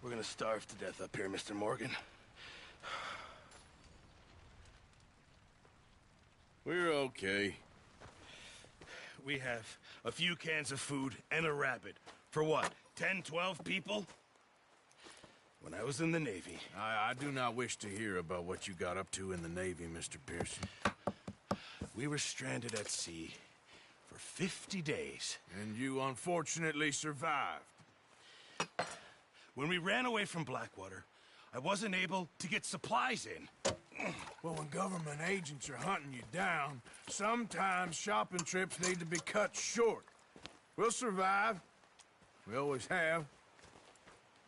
We're gonna starve to death up here, Mr. Morgan. We're okay. We have a few cans of food and a rabbit. For what, 10, 12 people? When I was in the Navy... I do not wish to hear about what you got up to in the Navy, Mr. Pearson. We were stranded at sea for 50 days. And you unfortunately survived. When we ran away from Blackwater, I wasn't able to get supplies in. Well, when government agents are hunting you down, sometimes shopping trips need to be cut short. We'll survive. We always have.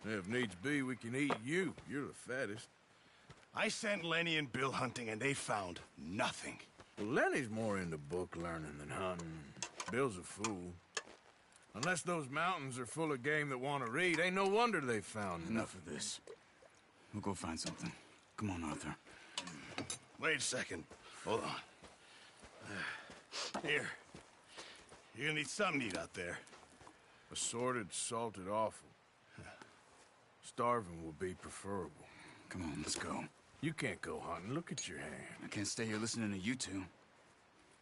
If needs be, we can eat you. You're the fattest. I sent Lenny and Bill hunting, and they found nothing. Well, Lenny's more into book learning than hunting. Bill's a fool. Unless those mountains are full of game that want to read, ain't no wonder they found Enough of this. We'll go find something. Come on, Arthur. Wait a second. Hold on. Here. You're gonna need something to eat out there. Assorted, salted offal. Starving will be preferable. Come on, let's go. You can't go hunting. Look at your hand. I can't stay here listening to you two.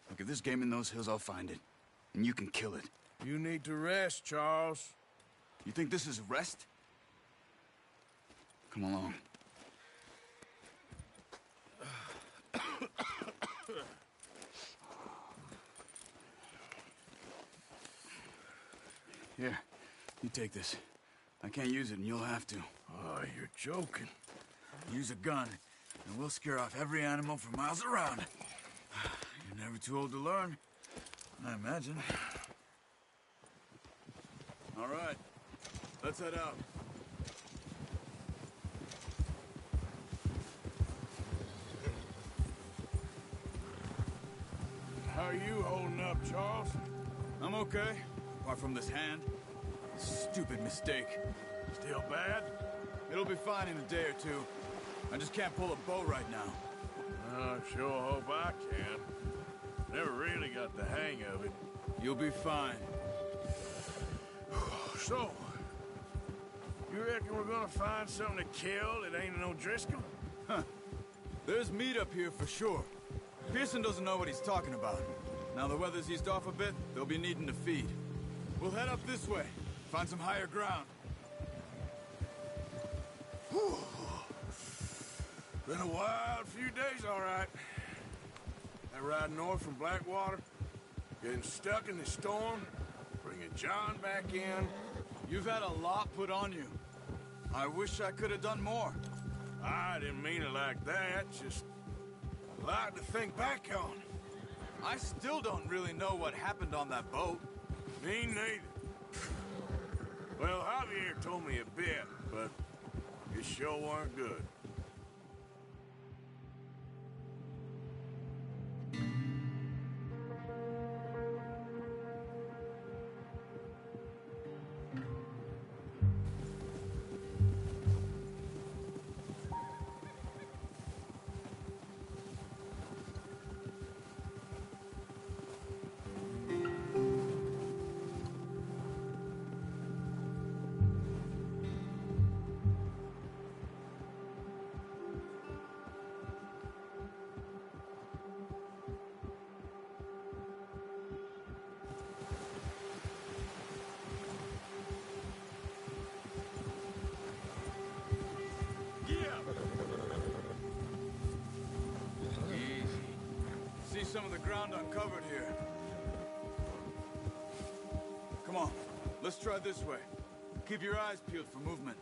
Look, if there's game in those hills, I'll find it. And you can kill it. You need to rest, Charles. You think this is rest? Come along. Here, you take this. I can't use it, and you'll have to. Oh, you're joking. Use a gun, and we'll scare off every animal for miles around. You're never too old to learn, I imagine. All right, let's head out. How are you holding up, Charles? I'm okay, apart from this hand. Stupid mistake. Still bad? It'll be fine in a day or two. I just can't pull a bow right now. I sure hope I can. Never really got the hang of it. You'll be fine. So, you reckon we're gonna find something to kill that ain't no Driscoll? Huh. There's meat up here for sure. Pearson doesn't know what he's talking about. Now the weather's eased off a bit, they'll be needing to feed. We'll head up this way, find some higher ground. Whew. Been a wild few days, all right. That ride north from Blackwater, getting stuck in the storm, bringing John back in. You've had a lot put on you. I wish I could have done more. I didn't mean it like that, just a lot to think back on. I still don't really know what happened on that boat. Me neither. Well, Javier told me a bit, but it sure weren't good. See some of the ground uncovered here. Come on, let's try this way. Keep your eyes peeled for movement.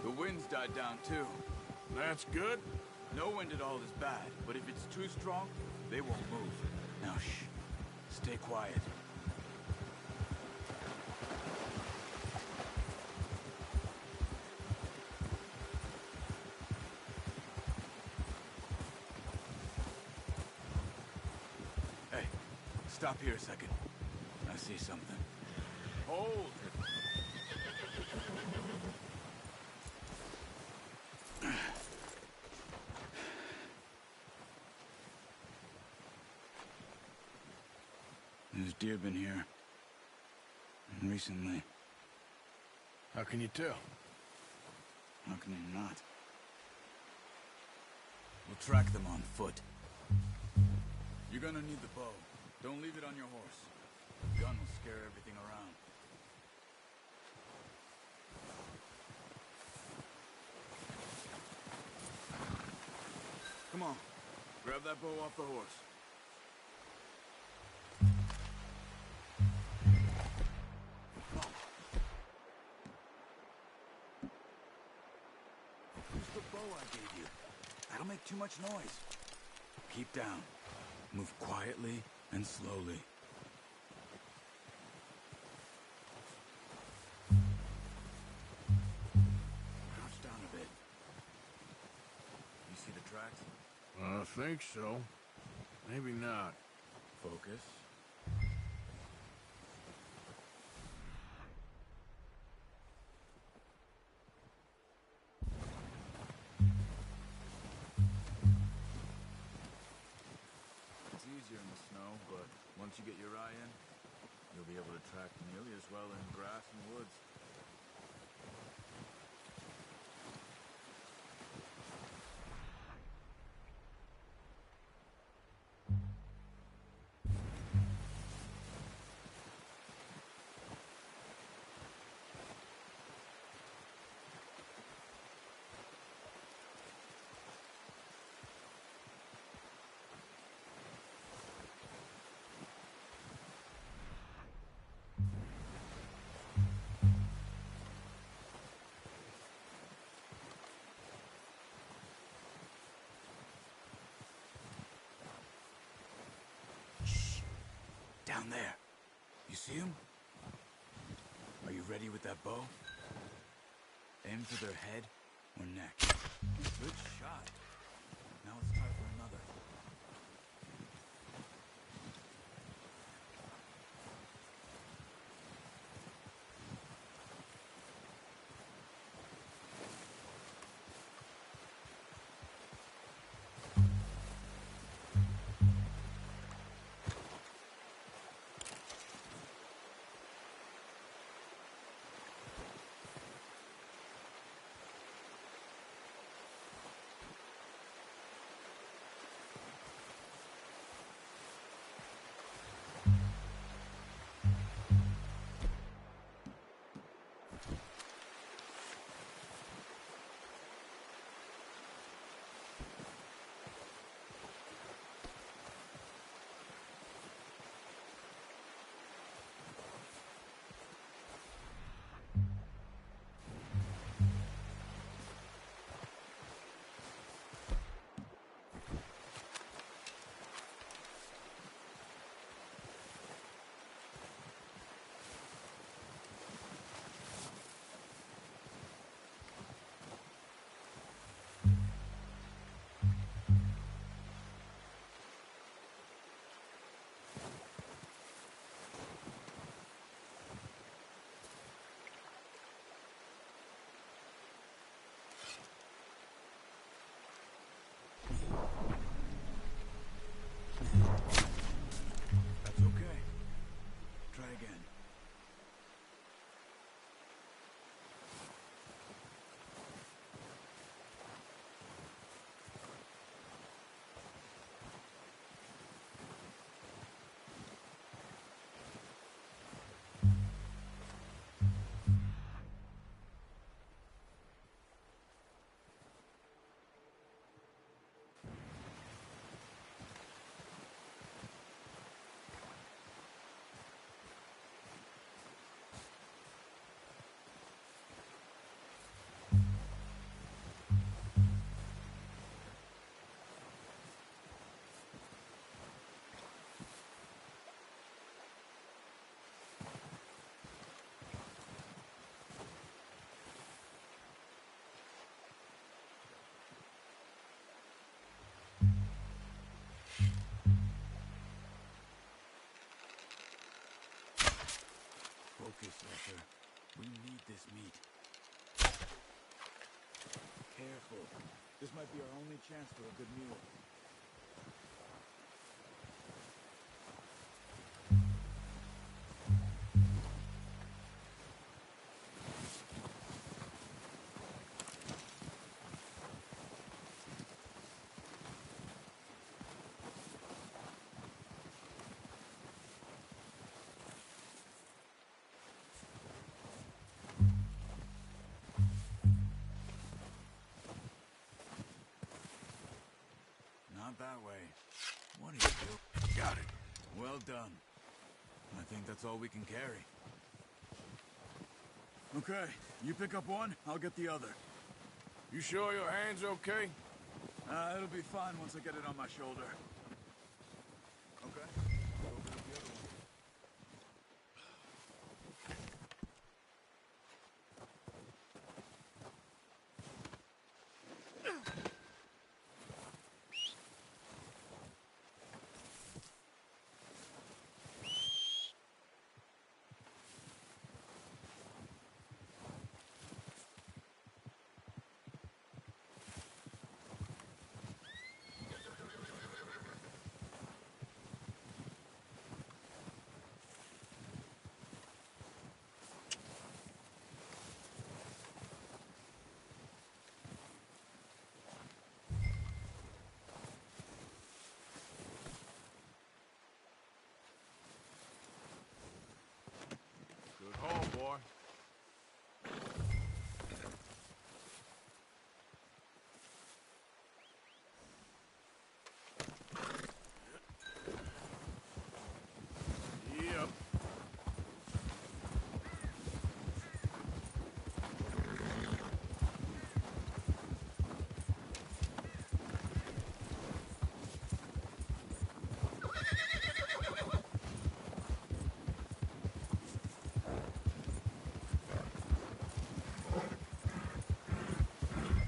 The wind's died down too. That's good. No wind at all is bad, but if it's too strong, they won't move. Now shh, stay quiet. Hey, stop here a second. I see something. Hold it. There's deer been here. recently. How can you tell? How can you not? We'll track them on foot. You're gonna need the bow. Don't leave it on your horse. The gun will scare everything around. Come on. Grab that bow off the horse. Use the bow I gave you. That'll make too much noise. Keep down. Move quietly and slowly. Crouch down a bit. You see the tracks? I think so. Maybe not. Focus. It's easier in the snow, but once you get your eye in, you'll be able to track nearly as well in grass and woods. Down there. You see him? Are you ready with that bow? Aim for their head or neck. Good shot. Now it's time for another. That's okay. Try again. Focus, Luther. We need this meat. Careful. This might be our only chance for a good meal. not that way. What are you doing? Got it. Well done. I think that's all we can carry. Okay, you pick up one, I'll get the other. You sure your hand's okay? It'll be fine once I get it on my shoulder. Okay. Open up the other one. Good haul, boy. Yep.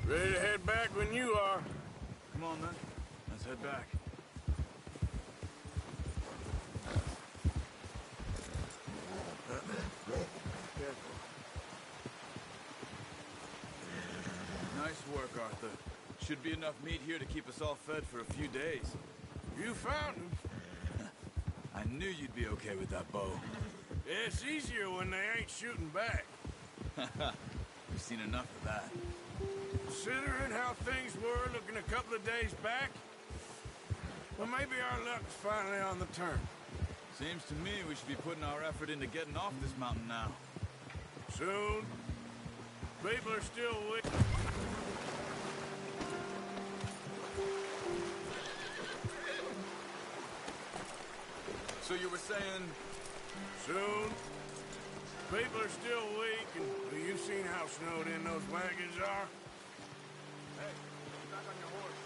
Ready to head back when you are. Come on, then. Let's head back. Careful. Nice work, Arthur. Should be enough meat here to keep us all fed for a few days. You found him. I knew you'd be okay with that bow. It's easier when they ain't shooting back. We've seen enough of that. Considering how things were looking a couple of days back, well, maybe our luck's finally on the turn. Seems to me we should be putting our effort into getting off this mountain now. Soon. People are still waiting. So you were saying... Soon. People are still weak, and you've seen how snowed in those wagons are. Hey, get back on your horse.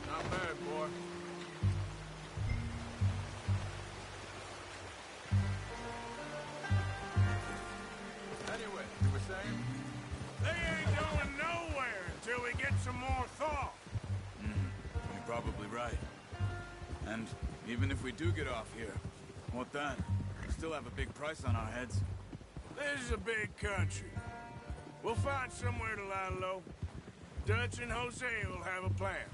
Not bad, boy. Anyway, you were saying? They ain't going nowhere until we get some more thaw. You're probably right. And even if we do get off here, what then? We still have a big price on our heads. This is a big country. We'll find somewhere to lie low. Dutch and Jose will have a plan.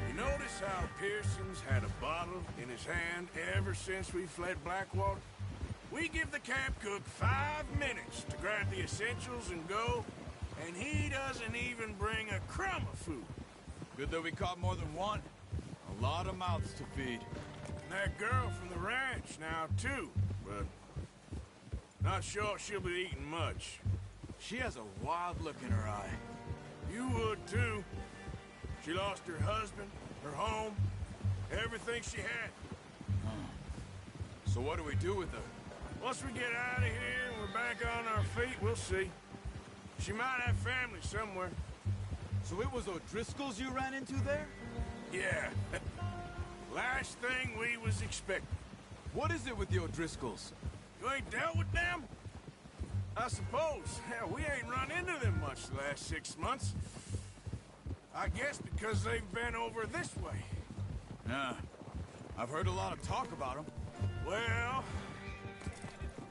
You notice how Pearson's had a bottle in his hand ever since we fled Blackwater? We give the camp cook 5 minutes to grab the essentials and go, and he doesn't even bring a crumb of food. Good that we caught more than one. A lot of mouths to feed. And that girl from the ranch now, too, but not sure she'll be eating much. She has a wild look in her eye. You would, too. She lost her husband, her home, everything she had. So what do we do with her? Once we get out of here and we're back on our feet, we'll see. She might have family somewhere. So it was O'Driscoll's you ran into there? Yeah. Last thing we was expecting. What is it with the O'Driscolls? You ain't dealt with them? I suppose. Hell, we ain't run into them much the last 6 months. I guess because they've been over this way. Yeah. I've heard a lot of talk about them. Well,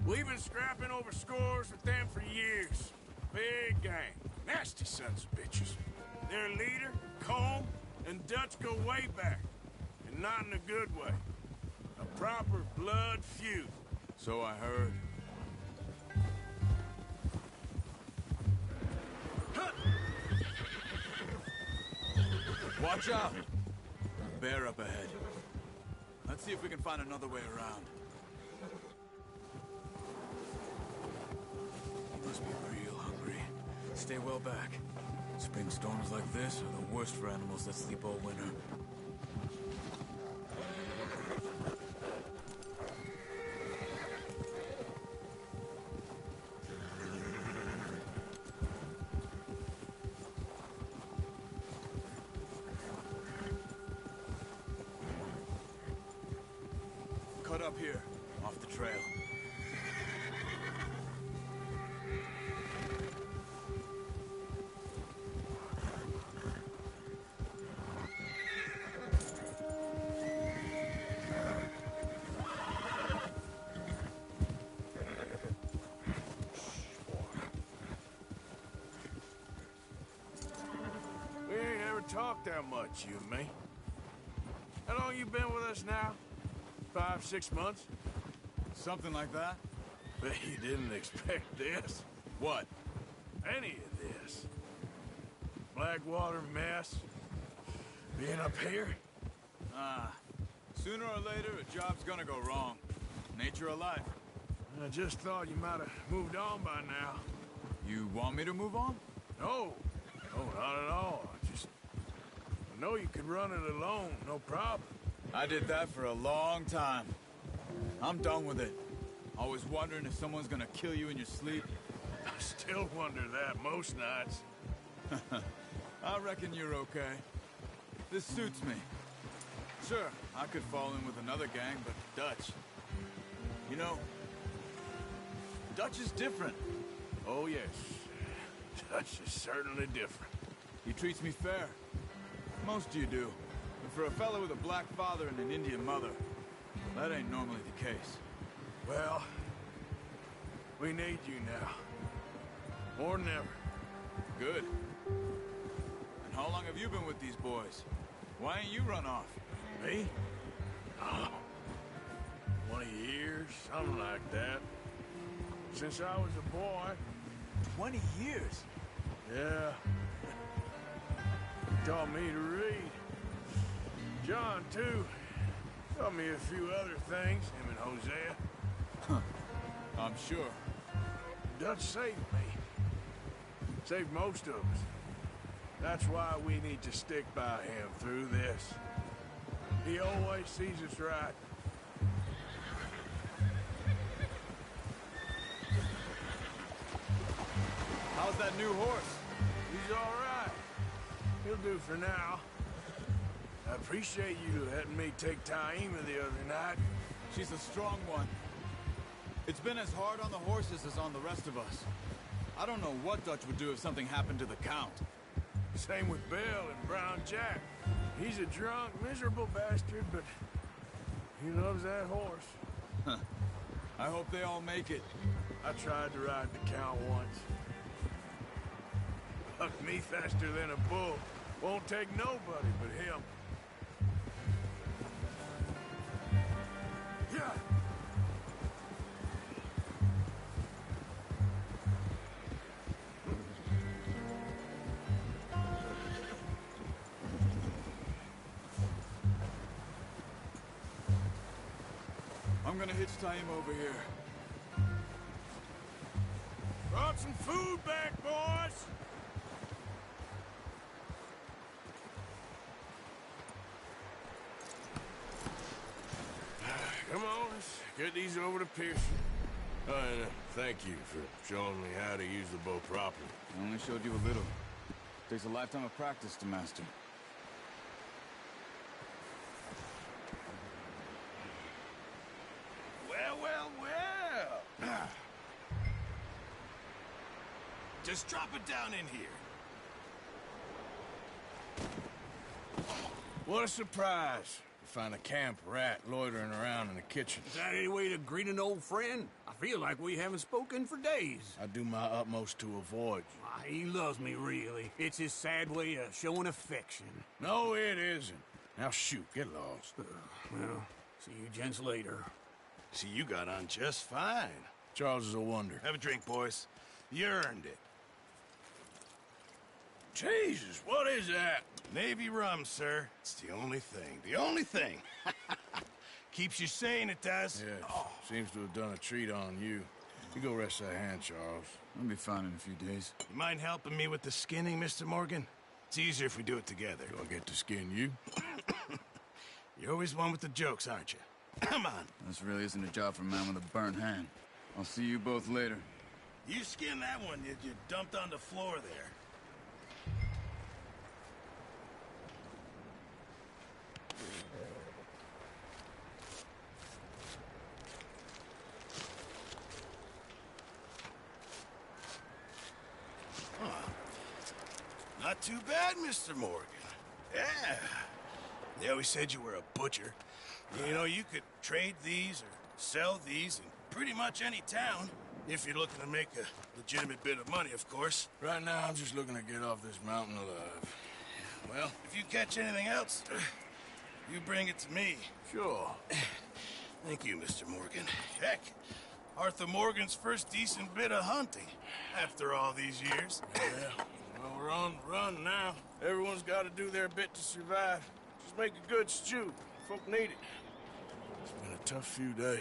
we've been scrapping over scores with them for years. Big gang. Nasty sons of bitches. Their leader, Combe, and Dutch go way back. And not in a good way. A proper blood feud. So I heard. Watch out! Bear up ahead. Let's see if we can find another way around. He must be real hungry. Stay well back. Spring storms like this are the worst for animals that sleep all winter. Cut up here, off the trail. We ain't ever talked that much, you and me. How long you been with us now? 5, 6 months? Something like that? Bet you didn't expect this. What? Any of this. Blackwater mess. Being up here? Sooner or later, a job's gonna go wrong. Nature of life. I just thought you might have moved on by now. You want me to move on? No. No, not at all. I know you could run it alone, no problem. I did that for a long time. I'm done with it. Always wondering if someone's gonna kill you in your sleep. I still wonder that most nights. I reckon you're okay. This suits me. Sure, I could fall in with another gang, but Dutch... You know, Dutch is different. Oh, yes. Dutch is certainly different. He treats me fair. Most of you do. But for a fellow with a black father and an Indian mother, that ain't normally the case. Well, we need you now. More than ever. Good. And how long have you been with these boys? Why ain't you run off? Me? Oh, 20 years, something like that. Since I was a boy. 20 years? Yeah. He taught me to read. John, too. Taught me a few other things, him and Hosea. I'm sure. Dutch saved me. Saved most of us. That's why we need to stick by him through this. He always sees us right. How's that new horse? He's all right. He'll do for now. I appreciate you letting me take Taima the other night. She's a strong one. It's been as hard on the horses as on the rest of us. I don't know what Dutch would do if something happened to the Count. Same with Bill and Brown Jack. He's a drunk, miserable bastard, but he loves that horse. I hope they all make it. I tried to ride the Count once. Bucked me faster than a bull. Won't take nobody but him. Yeah. I'm gonna hitch Taima over here. Brought some food back, boys! Come on, let's get these over to Pearson. And thank you for showing me how to use the bow properly. I only showed you a little. Takes a lifetime of practice to master. Well, well, well. Just drop it down in here. What a surprise. To find a camp rat loitering around in the kitchen. Is that any way to greet an old friend? I feel like we haven't spoken for days. I do my utmost to avoid you. Ah, he loves me, really. It's his sad way of showing affection. No, it isn't. Now shoot, get lost. Well, see you gents later. See, you got on just fine. Charles is a wonder. Have a drink, boys. You earned it. Jesus, what is that? Navy rum, sir. It's the only thing. The only thing. Keeps you sane, it does. Yeah, seems to have done a treat on you. You go rest that hand, Charles. I'll be fine in a few days. You mind helping me with the skinning, Mr. Morgan? It's easier if we do it together. Do I get to skin you? You're always one with the jokes, aren't you? Come on. This really isn't a job for a man with a burnt hand. I'll see you both later. You skin that one you dumped on the floor there. Not too bad, Mr. Morgan. Yeah. They always said you were a butcher. You know, you could trade these or sell these in pretty much any town, if you're looking to make a legitimate bit of money, of course. Right now, I'm just looking to get off this mountain alive. Well, if you catch anything else, you bring it to me. Sure. Thank you, Mr. Morgan. Heck, Arthur Morgan's first decent bit of hunting after all these years. Yeah. Well, we're on the run now. Everyone's got to do their bit to survive. Just make a good stew. Folk need it. It's been a tough few days.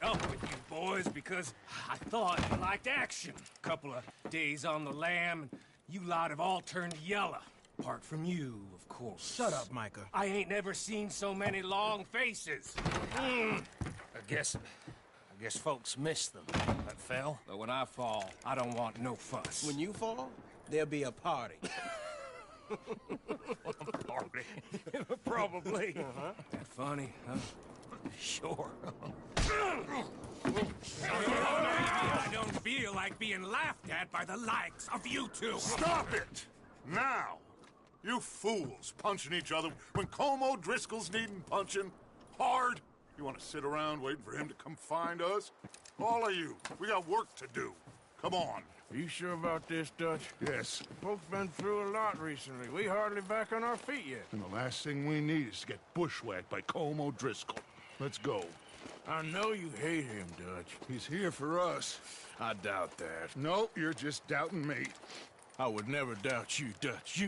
Up with you boys because I thought you liked action. Couple of days on the lam, and you lot have all turned yellow. Apart from you, of course. Shut up, Micah. I ain't never seen so many long faces. I guess folks miss them. That fell. But when I fall, I don't want no fuss. When you fall, there'll be a party. Party. Probably. That funny, huh? Sure. I don't feel like being laughed at by the likes of you two. Stop it! Now! You fools punching each other when Como Driscoll's needing punching. Hard! You want to sit around waiting for him to come find us? All of you, we got work to do. Come on. Are you sure about this, Dutch? Yes. Folks been through a lot recently. We hardly back on our feet yet. And the last thing we need is to get bushwhacked by Como Driscoll. Let's go. I know you hate him, Dutch. He's here for us. I doubt that. No, you're just doubting me. I would never doubt you, Dutch.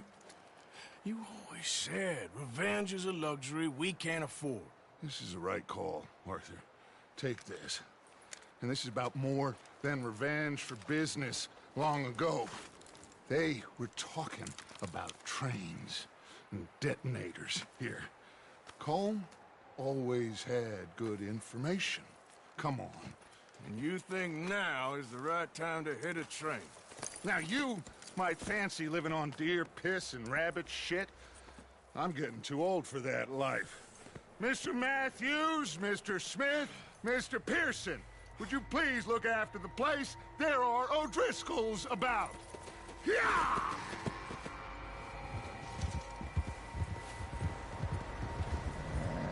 You always said revenge is a luxury we can't afford. This is the right call, Arthur. Take this. And this is about more than revenge for business long ago. They were talking about trains and detonators here. Colm always had good information. Come on. And you think now is the right time to hit a train? Now you might fancy living on deer piss and rabbit shit. I'm getting too old for that life. Mr. Matthews, Mr. Smith, Mr. Pearson, would you please look after the place? There are O'Driscolls about. Yeah!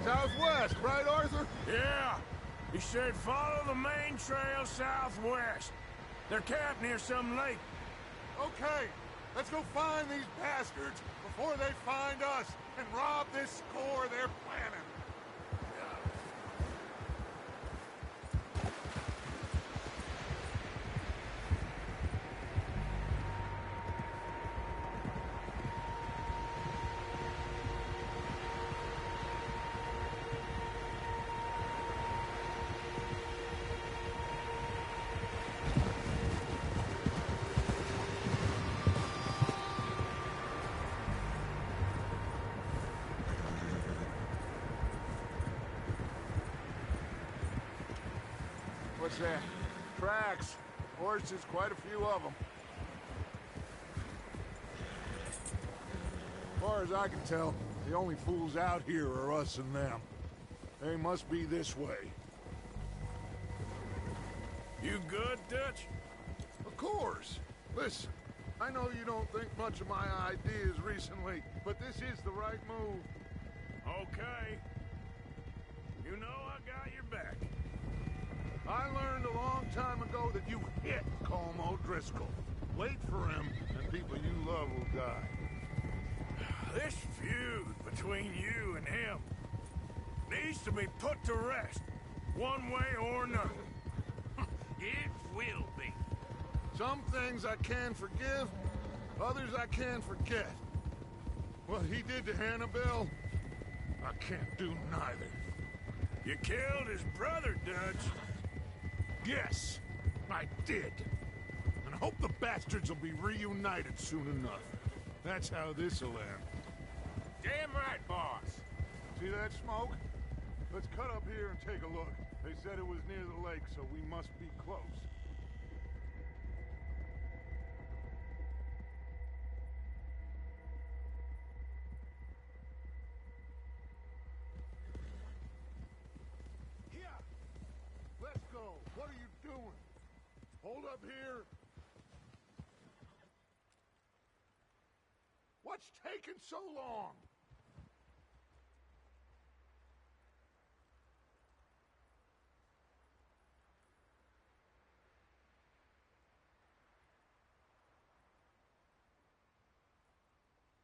Southwest, right, Arthur? Yeah. He said follow the main trail southwest. They're camped near some lake. Okay, let's go find these bastards before they find us and rob this score they're planning. What's that? Tracks. Horses, quite a few of them. As far as I can tell, the only fools out here are us and them. They must be this way. You good, Dutch? Of course. Listen, I know you don't think much of my ideas recently, but this is the right move. Okay. You know I got your back. I learned a long time ago that you hit Colm O'Driscoll. Wait for him, and people you love will die. This feud between you and him needs to be put to rest, one way or another. It will be. Some things I can forgive, others I can't forget. What he did to Hannibal, I can't do neither. You killed his brother, Dutch. Yes, I did. And I hope the bastards will be reunited soon enough. That's how this'll end. Damn right, boss. See that smoke? Let's cut up here and take a look. They said it was near the lake, so we must be close. Here! Let's go. What are you doing? Hold up here. What's taking so long?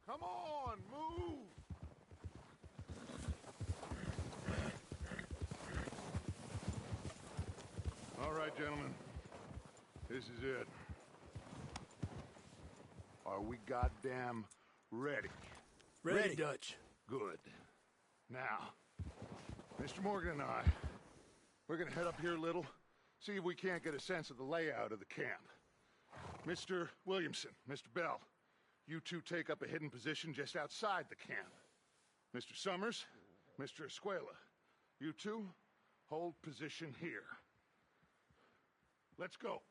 Come on, move! All right, gentlemen. This is it. Are we goddamn ready? Ready, Dutch. Good. Now, Mr. Morgan and I, we're gonna head up here a little, see if we can't get a sense of the layout of the camp. Mr. Williamson, Mr. Bell, you two take up a hidden position just outside the camp. Mr. Summers, Mr. Escuela, you two hold position here. Let's go.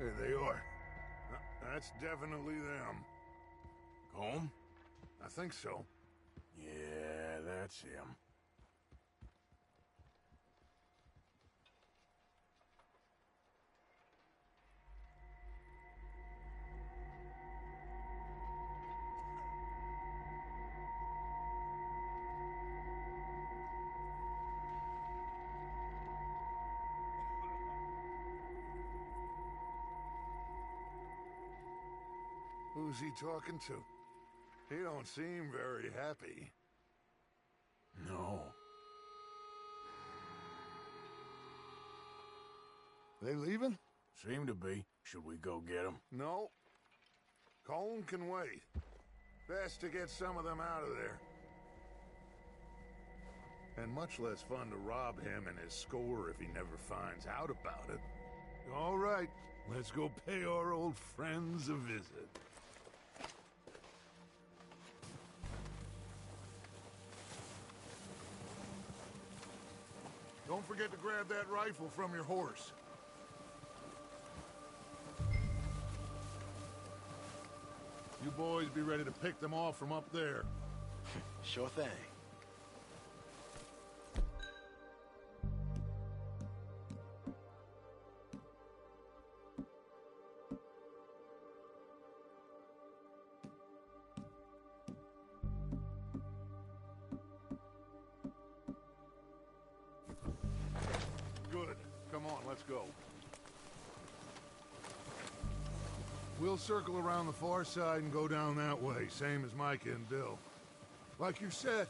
There they are. That's definitely them. Home? I think so. Yeah, that's him. Who's he talking to? He don't seem very happy. No. They leaving? Seem to be. Should we go get him? No. Colm can wait. Best to get some of them out of there. And much less fun to rob him and his score if he never finds out about it. All right. Let's go pay our old friends a visit. Don't forget to grab that rifle from your horse. You boys be ready to pick them off from up there. Sure thing. Good. Come on, let's go. We'll circle around the far side and go down that way, same as Micah and Bill. Like you said,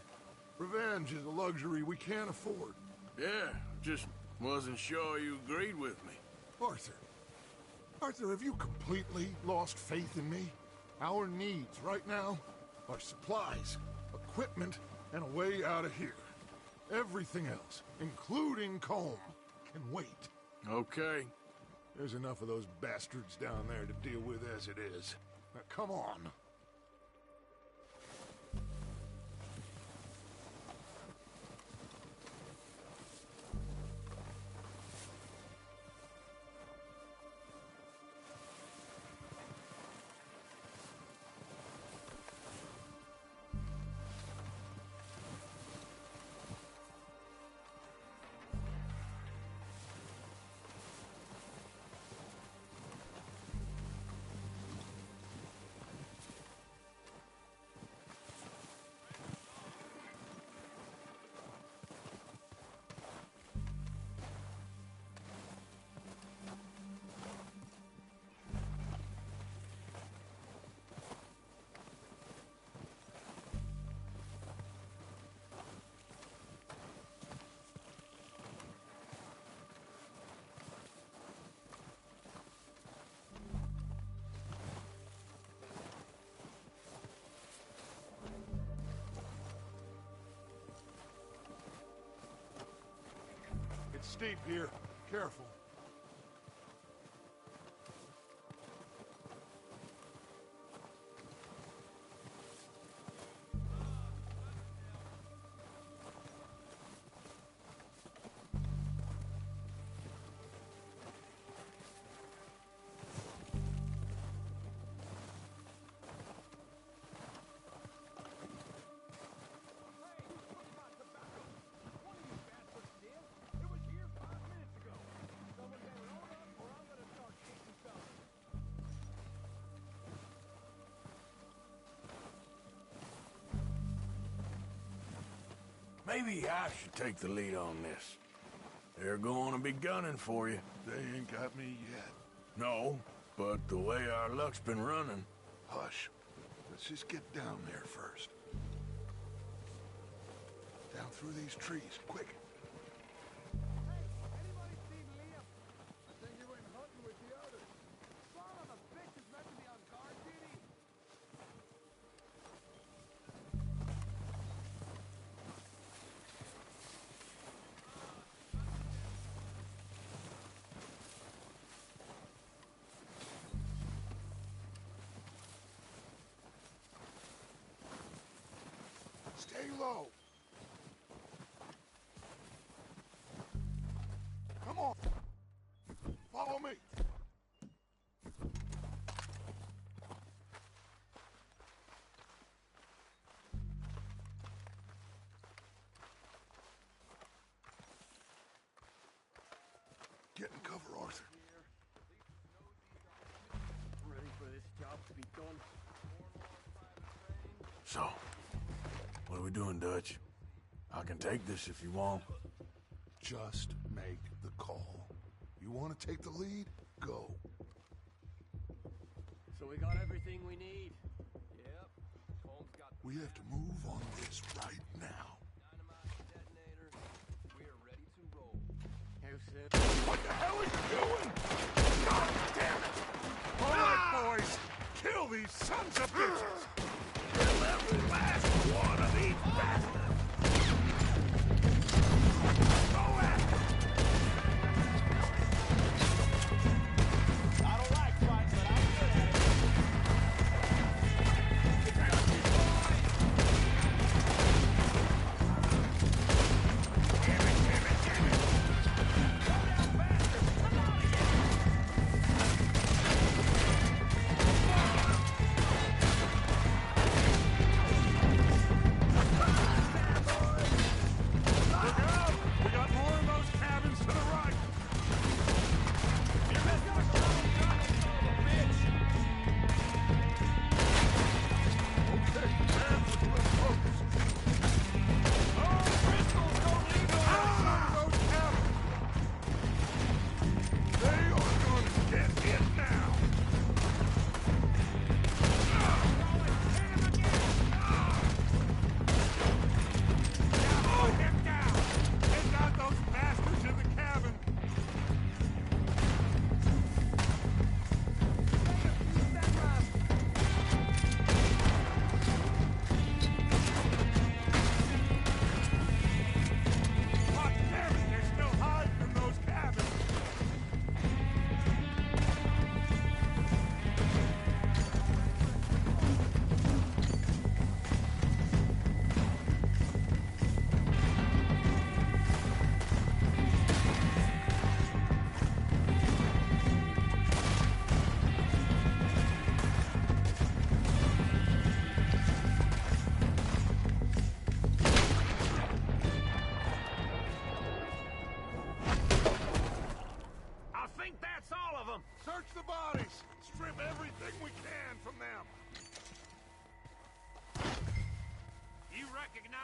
revenge is a luxury we can't afford. Yeah, just wasn't sure you agreed with me. Arthur. Arthur, have you completely lost faith in me? Our needs right now are supplies, equipment, and a way out of here. Everything else, including Combe, can wait. Okay. There's enough of those bastards down there to deal with as it is. Now, come on. It's steep here. Careful. Maybe I should take the lead on this. They're going to be gunning for you. They ain't got me yet. No, but the way our luck's been running... Hush. Let's just get down there first. Down through these trees, quick. Stay low. Come on. Follow me. Get in cover, Arthur. Ready for this job to be done. So, what are we doing, Dutch? I can take this if you want. Just make the call. You want to take the lead? Go. So we got everything we need. Yep. Comb's got We have to move on this right now. dynamite detonator. We're ready to roll. How soon? What the hell are you doing? God damn it! All right, boys. Kill these sons of bitches. Kill every last one of these bastards! Go at it!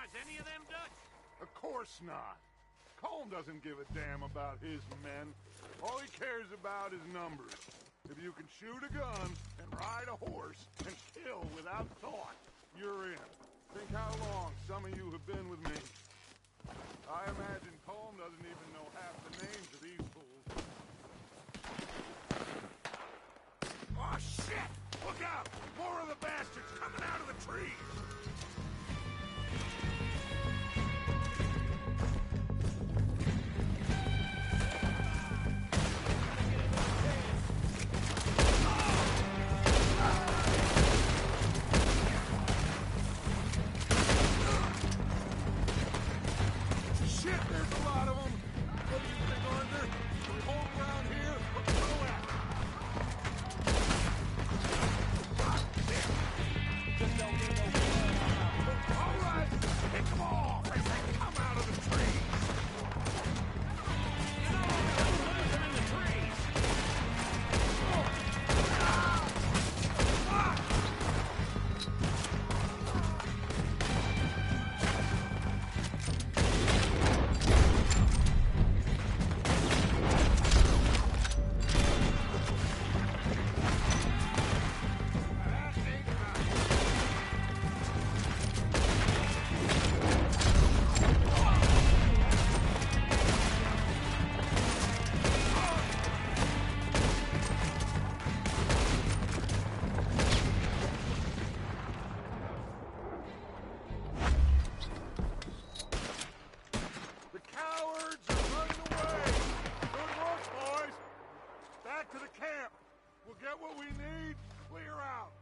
recognize any of them Dutch? Of course not. Colm doesn't give a damn about his men. All he cares about is numbers. If you can shoot a gun and ride a horse and kill without thought, you're in. Think how long some of you have been with me. I imagine Colm doesn't even know half the names of these fools. Oh, shit! Look out! More of the bastards coming out of the trees! Shit, there's a lot of them. What do you think, Arthur? We hold ground here or go after? All right, pick them off as they come out of the trees. You know, we're losing in the trees! The cowards are running away. Good work, boys. Back to the camp. We'll get what we need. Clear out.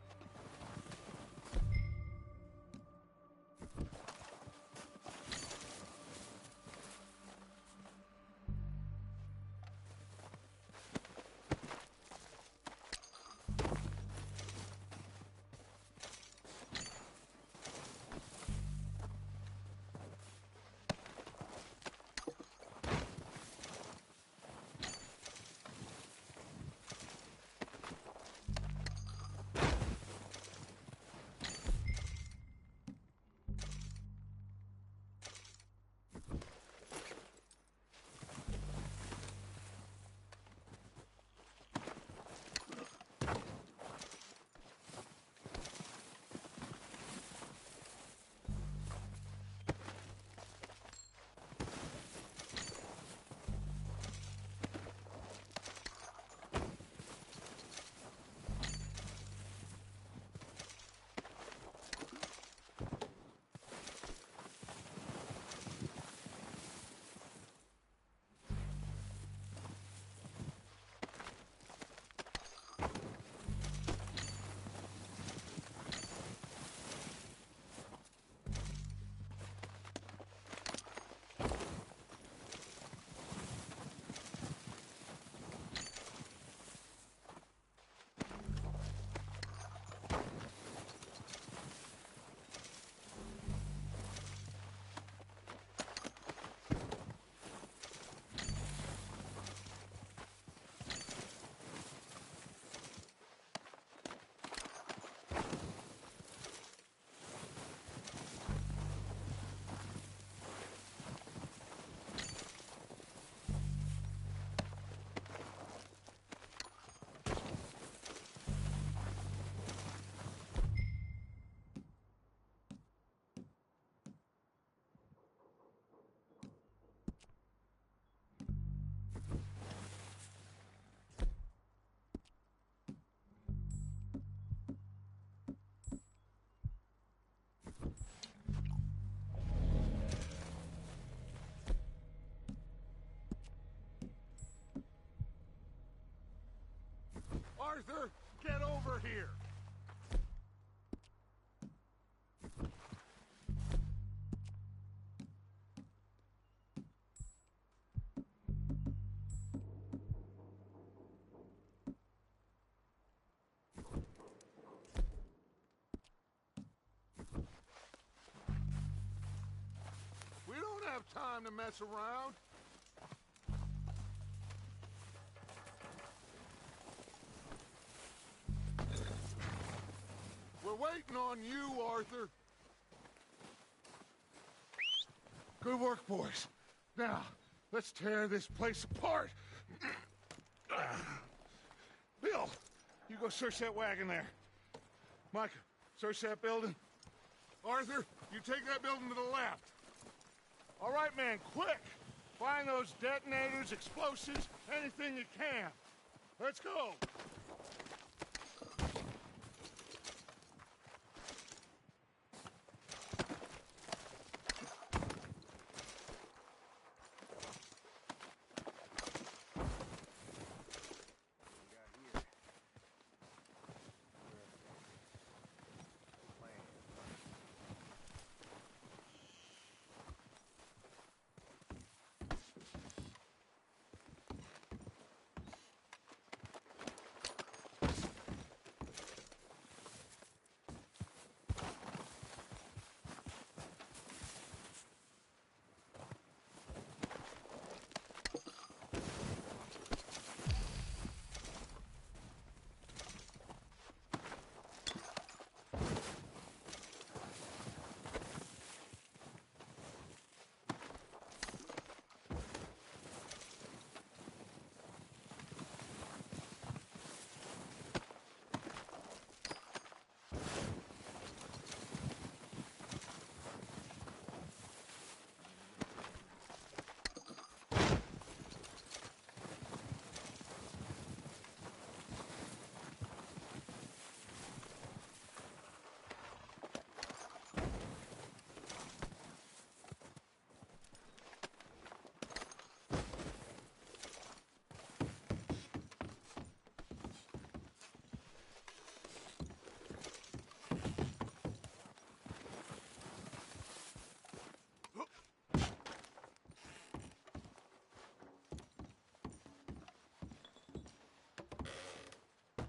Arthur, get over here! We don't have time to mess around. We're waiting on you, Arthur. Good work, boys. Now, let's tear this place apart. Bill, you go search that wagon there. Micah, search that building. Arthur, you take that building to the left. All right, man, quick! Find those detonators, explosives, anything you can. Let's go!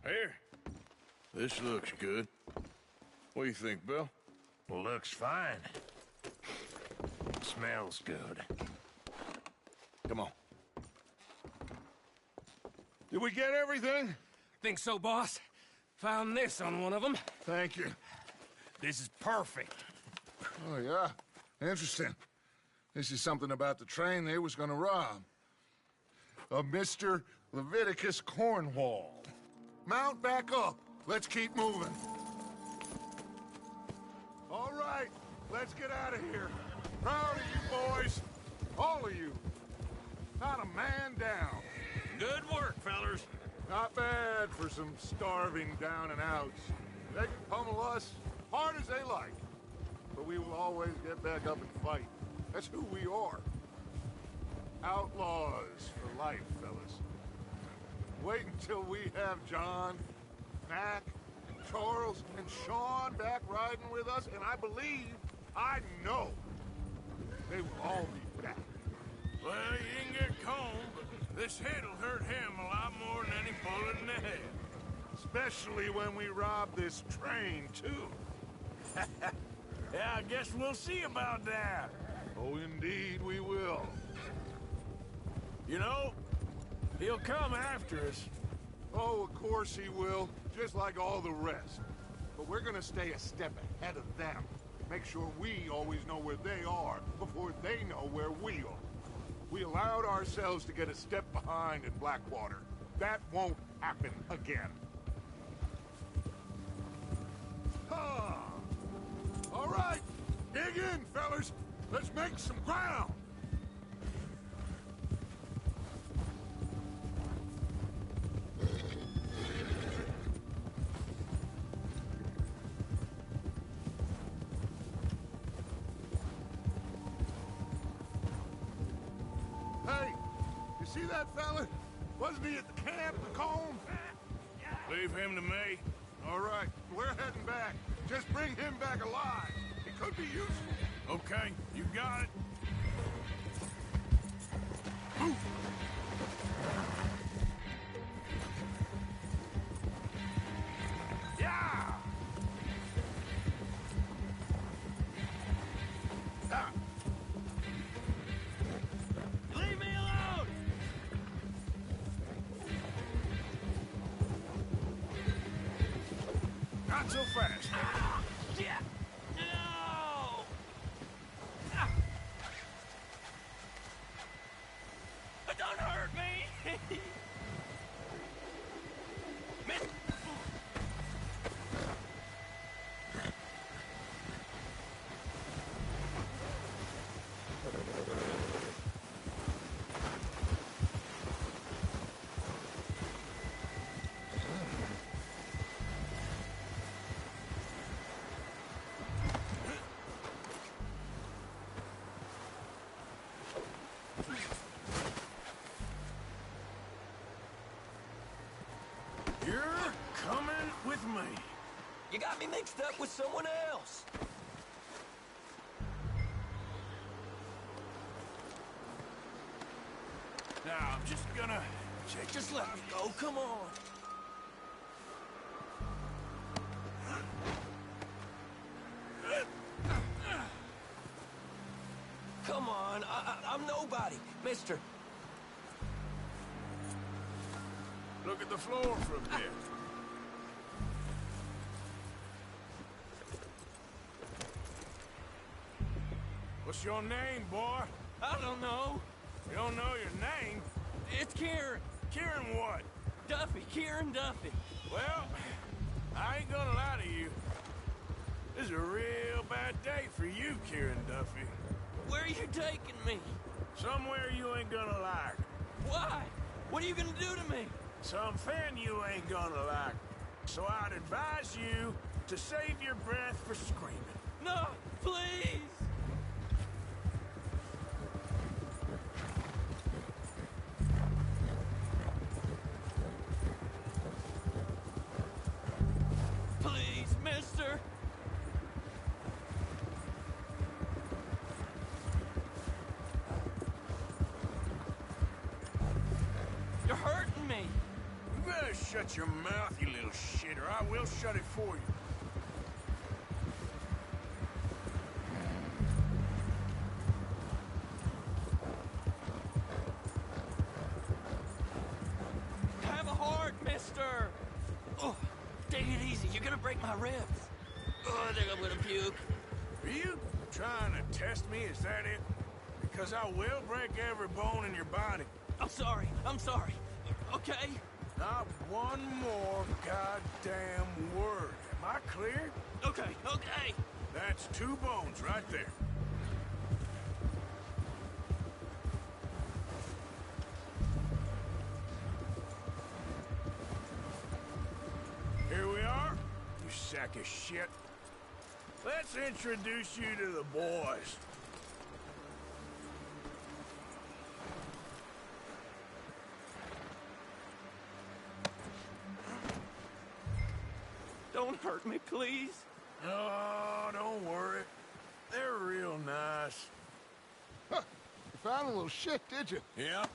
Here. This looks good. What do you think, Bill? Looks fine. Smells good. Come on. Did we get everything? Think so, boss? Found this on one of them. Thank you. This is perfect. Oh, yeah? Interesting. This is something about the train they was gonna rob. A Mr. Leviticus Cornwall. Mount back up. Let's keep moving. All right, let's get out of here. Proud of you boys. All of you. Not a man down. Good work, fellers. Not bad for some starving down and outs. They can pummel us hard as they like. But we will always get back up and fight. That's who we are. Outlaws for life, fellas. Wait until we have John, Mac, Charles, and Sean back riding with us, and I believe, I know, they will all be back. Well, you didn't get combed, but this hit'll hurt him a lot more than any bullet in the head. Especially when we rob this train, too. Yeah, I guess we'll see about that. Oh, indeed we will. You know, he'll come after us. Oh, of course he will, just like all the rest. But we're gonna stay a step ahead of them. Make sure we always know where they are before they know where we are. We allowed ourselves to get a step behind in Blackwater. That won't happen again. Ah. All right, dig in, fellas. Let's make some ground. Hey, you see that fella? Wasn't he at the camp, the comb? Leave him to me. All right, we're heading back. Just bring him back alive. It could be useful. Okay, you got it. Yeah! Ah. Leave me alone! Not so fast. with me. You got me mixed up with someone else. Now, I'm just gonna check. Just let me go, come on. Come on, I'm nobody, mister. Look at the floor for a bit. What's your name, boy? I don't know. You don't know your name? It's Kieran. Kieran what? Duffy, Kieran Duffy. Well, I ain't gonna lie to you. This is a real bad day for you, Kieran Duffy. Where are you taking me? Somewhere you ain't gonna like. Why? What are you gonna do to me? Something you ain't gonna like. So I'd advise you to save your breath for screaming. No, please. Please, mister. You're hurting me. You better shut your mouth, you little shit, or I will shut it for you. Have a heart, mister. Oh, take it easy. You're gonna break my ribs. Oh, I think I'm gonna puke. Are you trying to test me? Is that it? Because I will break every bone in your body. I'm sorry. I'm sorry. Okay? Not one more goddamn word. Am I clear? Okay, okay. That's 2 bones right there. Here we are, you sack of shit. Let's introduce you to the boys. Don't hurt me, please. Oh, don't worry. They're real nice. Huh. You found a little shit, did you? Yeah.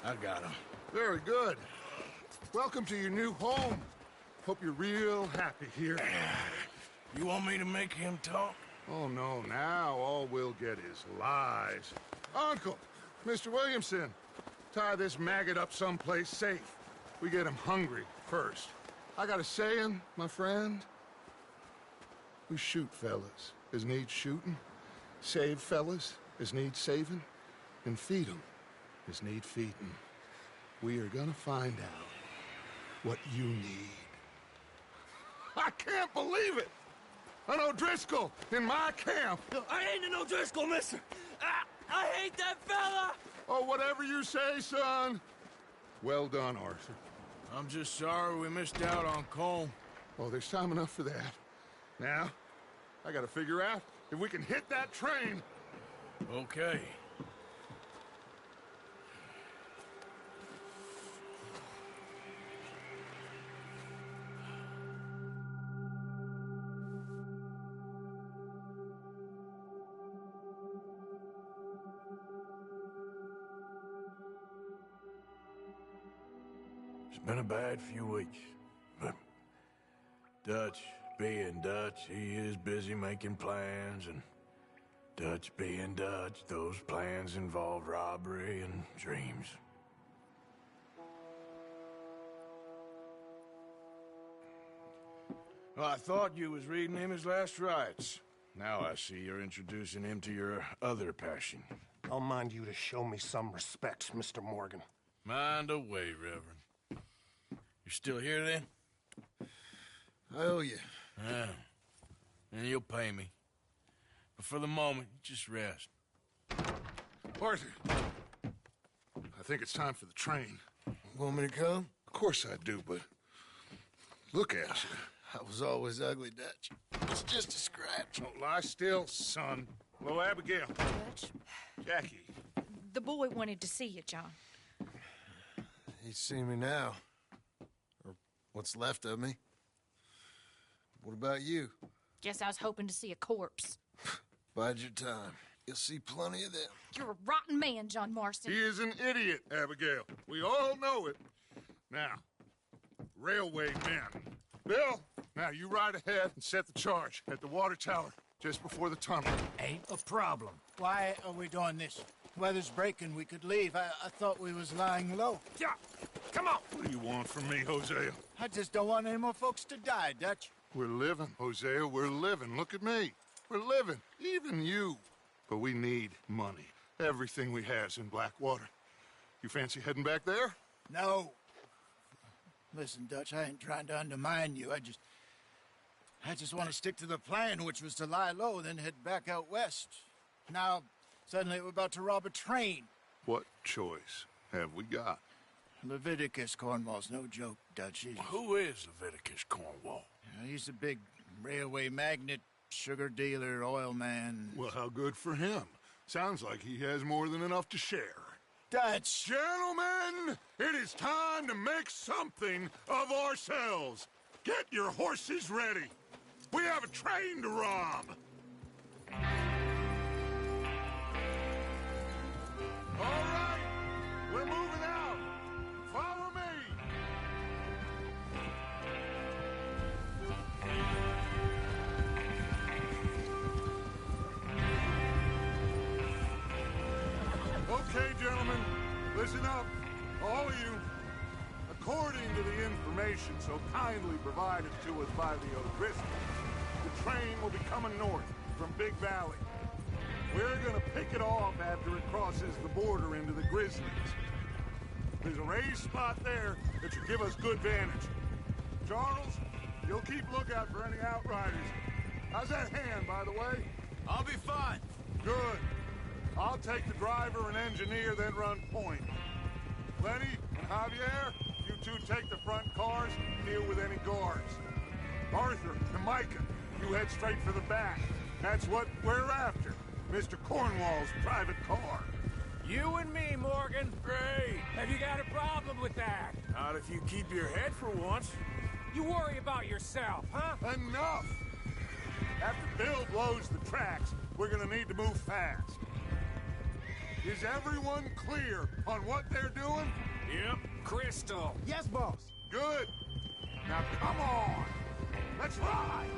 I got them. Very good. Welcome to your new home. Hope you're real happy here. You want me to make him talk? Oh, no, now all we'll get is lies. Uncle, Mr. Williamson, tie this maggot up someplace safe. We get him hungry first. I got a saying, my friend. We shoot fellas as need shooting, save fellas as need saving, and feed 'em as need feeding. We are gonna find out what you need. I can't believe it! An O'Driscoll in my camp! I ain't an O'Driscoll, mister. I hate that fella. Oh, whatever you say, son. Well done, Arthur. I'm just sorry we missed out on Colm. Oh, there's time enough for that. Now, I gotta figure out if we can hit that train. Okay. It's been a bad few weeks, but Dutch being Dutch, he is busy making plans, and Dutch being Dutch, those plans involve robbery and dreams. Well, I thought you was reading him his last rites. Now I see you're introducing him to your other passion. I'll mind you to show me some respect, Mr. Morgan. Mind away, Reverend. You still here, then? I owe you. Yeah. And you'll pay me. But for the moment, just rest. Arthur, I think it's time for the train. Want me to come? Of course I do, but look at you. I was always ugly, Dutch. It's just a scratch. Don't lie still, son. Hello, Abigail. Dutch, Jackie. the boy wanted to see you, John. He's seen me now. Or What's left of me. What about you? Guess I was hoping to see a corpse. Bide your time. You'll see plenty of them. You're a rotten man, John Marston. He is an idiot, Abigail. We all know it. Now, railway men. Bill, now you ride ahead and set the charge at the water tower just before the tunnel. Ain't a problem. Why are we doing this? Weather's breaking. We could leave. I thought we was lying low. Yeah, come on. What do you want from me, Hosea? I just don't want any more folks to die, Dutch. We're living, Hosea. We're living. Look at me. We're living. Even you. But we need money. Everything we has in Blackwater. You fancy heading back there? No. Listen, Dutch, I ain't trying to undermine you. I just want to stick to the plan, which was to lie low, then head back out west. Now, suddenly we're about to rob a train. What choice have we got? Leviticus Cornwall's no joke, Dutch. Who is Leviticus Cornwall? He's a big railway magnate, sugar dealer, oil man. Well, how good for him. Sounds like he has more than enough to share. Dutch! Gentlemen, it is time to make something of ourselves. Get your horses ready. We have a train to rob. All right, we're moving out. Follow me. Okay, gentlemen, listen up, all of you. According to the information so kindly provided to us by the O'Driscolls, the train will be coming north from Big Valley. We're gonna pick it off after it crosses the border into the Grizzlies. There's a raised spot there that should give us good vantage. Charles, you'll keep lookout for any outriders. How's that hand, by the way? I'll be fine. Good. I'll take the driver and engineer, then run point. Lenny and Javier, you two take the front cars and deal with any guards. Arthur and Micah, you head straight for the back. That's what we're after. Mr. Cornwall's private car. You and me, Morgan. Great. Have you got a problem with that? Not if you keep your head for once. You worry about yourself, huh? Enough! After Bill blows the tracks, we're gonna need to move fast. Is everyone clear on what they're doing? Yep. Crystal. Yes, boss. Good. Now come on. Let's ride.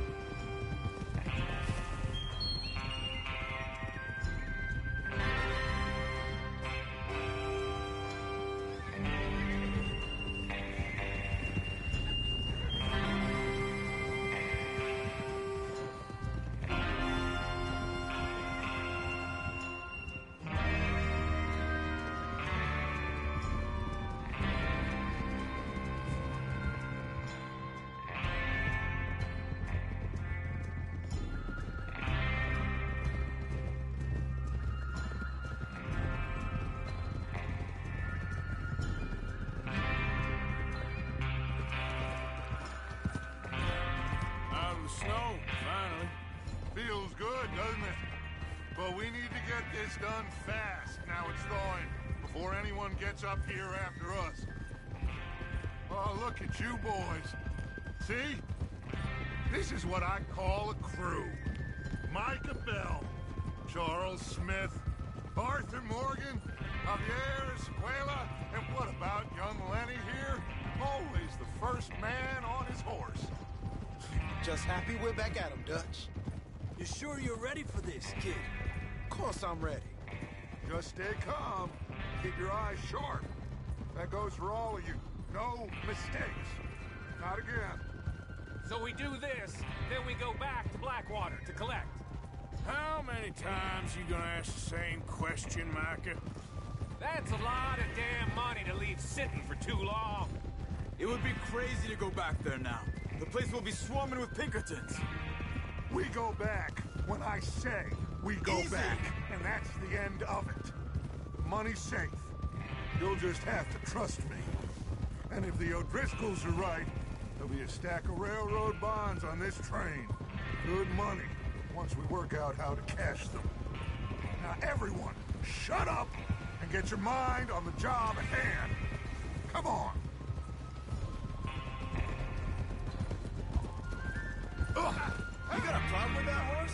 Snow, finally. Feels good, doesn't it? But we need to get this done fast. Now it's thawing, before anyone gets up here after us. Oh, look at you boys. See? This is what I call a crew. Micah Bell, Charles Smith, Arthur Morgan, Javier Escuela, and what about young Lenny here? Always the first man on his horse. Just happy we're back at 'em, Dutch. You sure you're ready for this, kid? Of course I'm ready. Just stay calm. Keep your eyes sharp. That goes for all of you. No mistakes. Not again. So we do this, then we go back to Blackwater to collect. How many times you gonna ask the same question, Micah? That's a lot of damn money to leave sitting for too long. It would be crazy to go back there now. The place will be swarming with Pinkertons. We go back when I say we go Easy. back. And that's the end of it. The money's safe. You'll just have to trust me. And if the O'Driscolls are right, there'll be a stack of railroad bonds on this train. Good money, once we work out how to cash them. Now everyone, shut up and get your mind on the job at hand. Come on. You got a problem with that horse?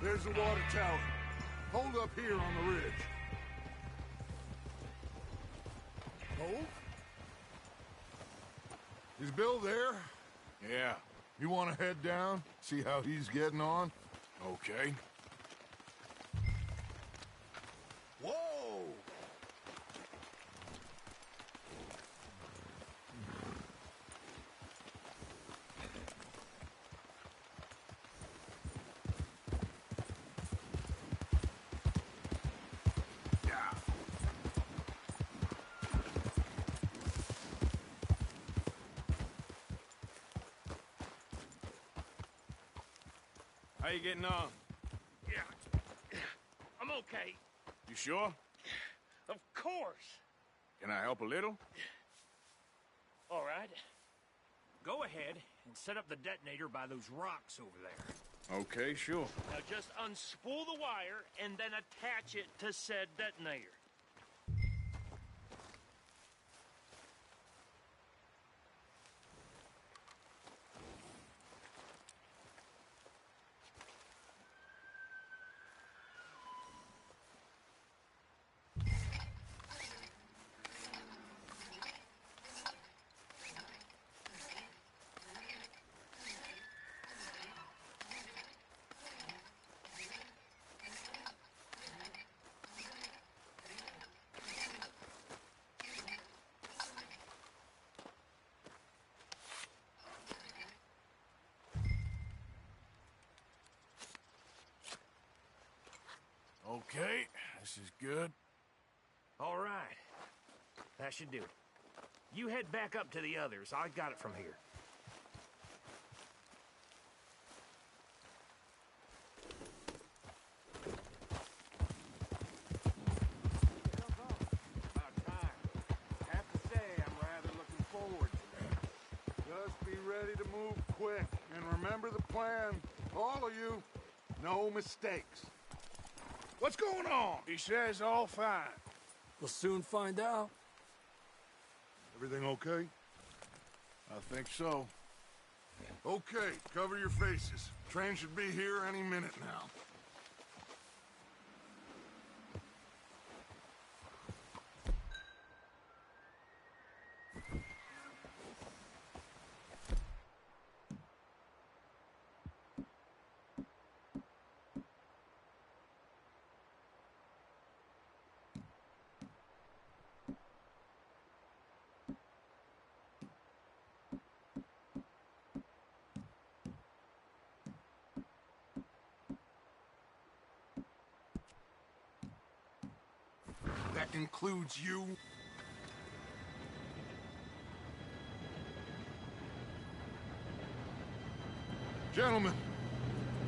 There's the water tower. Hold up here on the ridge. Hold? Is Bill there? Yeah. You want to head down? See how he's getting on? Okay. Whoa! How you getting on? Yeah. I'm okay. You sure? Of course. Can I help a little? All right. Go ahead and set up the detonator by those rocks over there. Okay, sure. Now just unspool the wire and then attach it to said detonator. Okay, this is good. All right. That should do it. You head back up to the others. I got it from here. About time. Have to say, I'm rather looking forward to it. Just be ready to move quick. And remember the plan. All of you, no mistakes. What's going on? He says all fine. We'll soon find out. Everything okay? I think so. Okay, cover your faces. Train should be here any minute now. That includes you. Gentlemen,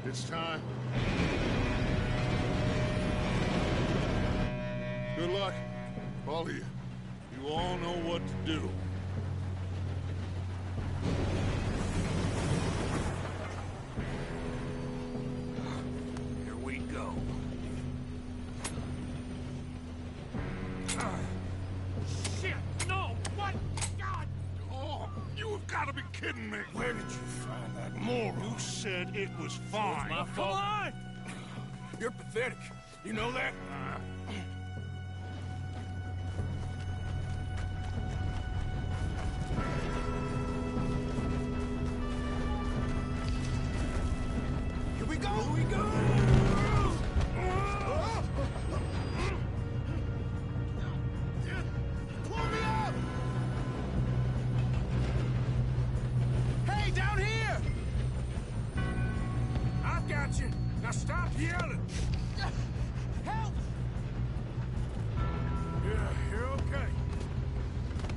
it's time. Good luck, all of you. You all know what to do. Here we go. Shit! No! What? God! Oh, you have got to be kidding me. Where did you find that moron? You said it was fine. My fault. Come on! You're pathetic. You know that? Here we go! Here we go! Pull me up! Hey, down here! I've got you. Now stop yelling. Help! Yeah, you're okay.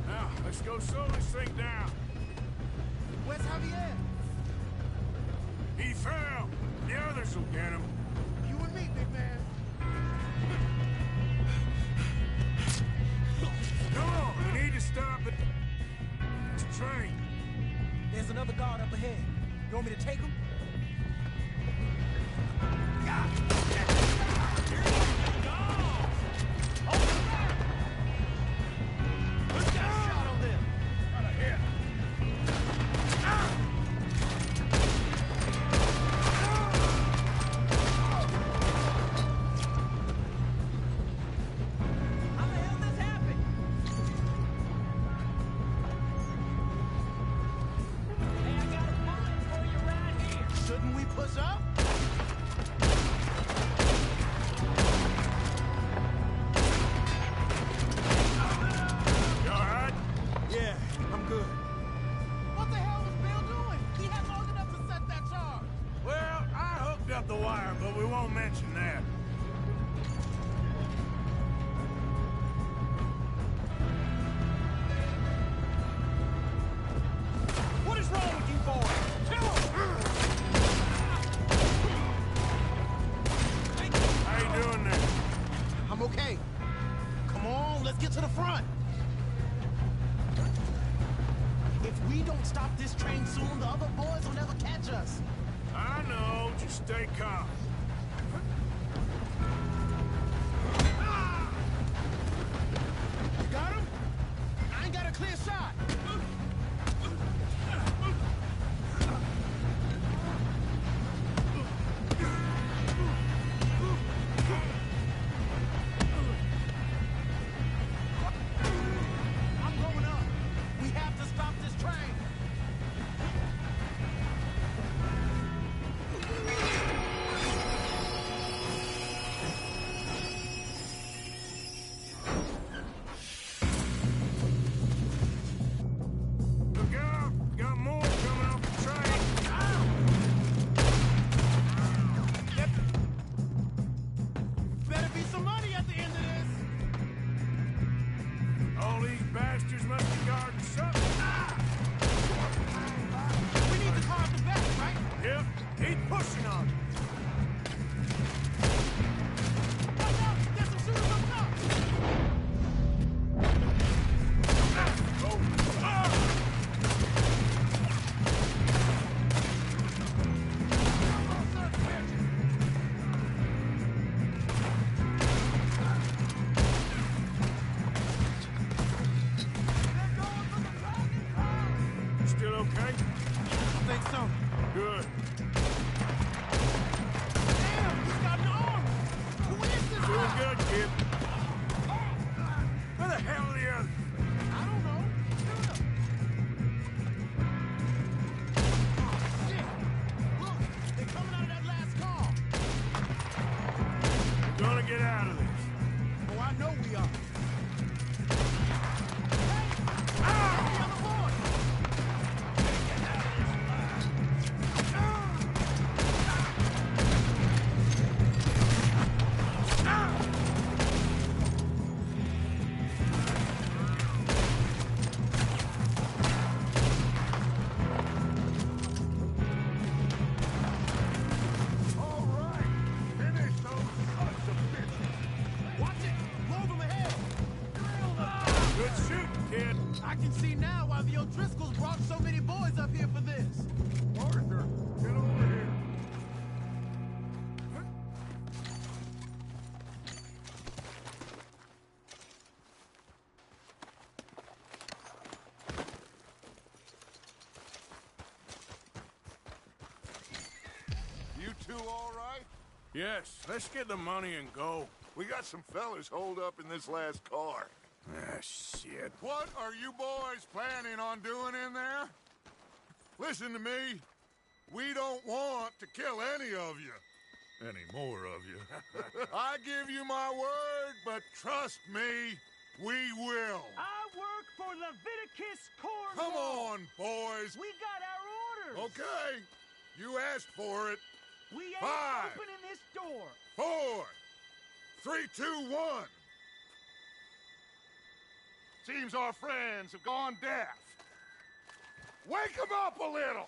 Now, let's go slow this thing down. Where's Javier? He fell. The others will get him. You and me, big man. Come on, we need to stop it. It's a train. There's another guard up ahead. You want me to take him? push up? You alright? Yeah, I'm good. What the hell was Bill doing? He had long enough to set that charge. Well, I hooked up the wire, but we won't mention that. What is wrong with you boys? Kill him! How you doing there? I'm okay. Come on, let's get to the front. If we don't stop this train soon, the other boys will never catch us. I know, just stay calm. You got him? I ain't got a clear shot. I'm going up. We have to stop this train. Look out! Got more coming off the train. Better be some money at the end of this. All these bastards must be guarding something. We need the car at the back, right? Yep, keep pushing on it. Watch out! There's some shooters up top! Still okay? I think so. Good. Damn, he's got an arm! Who is this Doing guy? good, kid. Where the hell are the others? I don't know. Shoot him! Shit! Look, they're coming out of that last car. We're gonna get out of this. Oh, I know we are. Hey! Ah! The other boy! All right. Finish those sons of bitches. Watch it! Load them ahead! Drill them! Good shooting, kid. I can see now why the O'Driscolls brought so many boys up here for this. Arthur, get over here. You two all right? Yes, let's get the money and go. We got some fellas holed up in this last car. Ah, shit. What are you boys planning on doing in there? Listen to me. We don't want to kill any of you. Any more of you. I give you my word, but trust me, we will. I work for Leviticus Cornwall. Come on, boys. We got our orders. Okay. You asked for it. We ain't 5, opening this door. 4, 3, 2, 1. Seems our friends have gone deaf. Wake them up a little.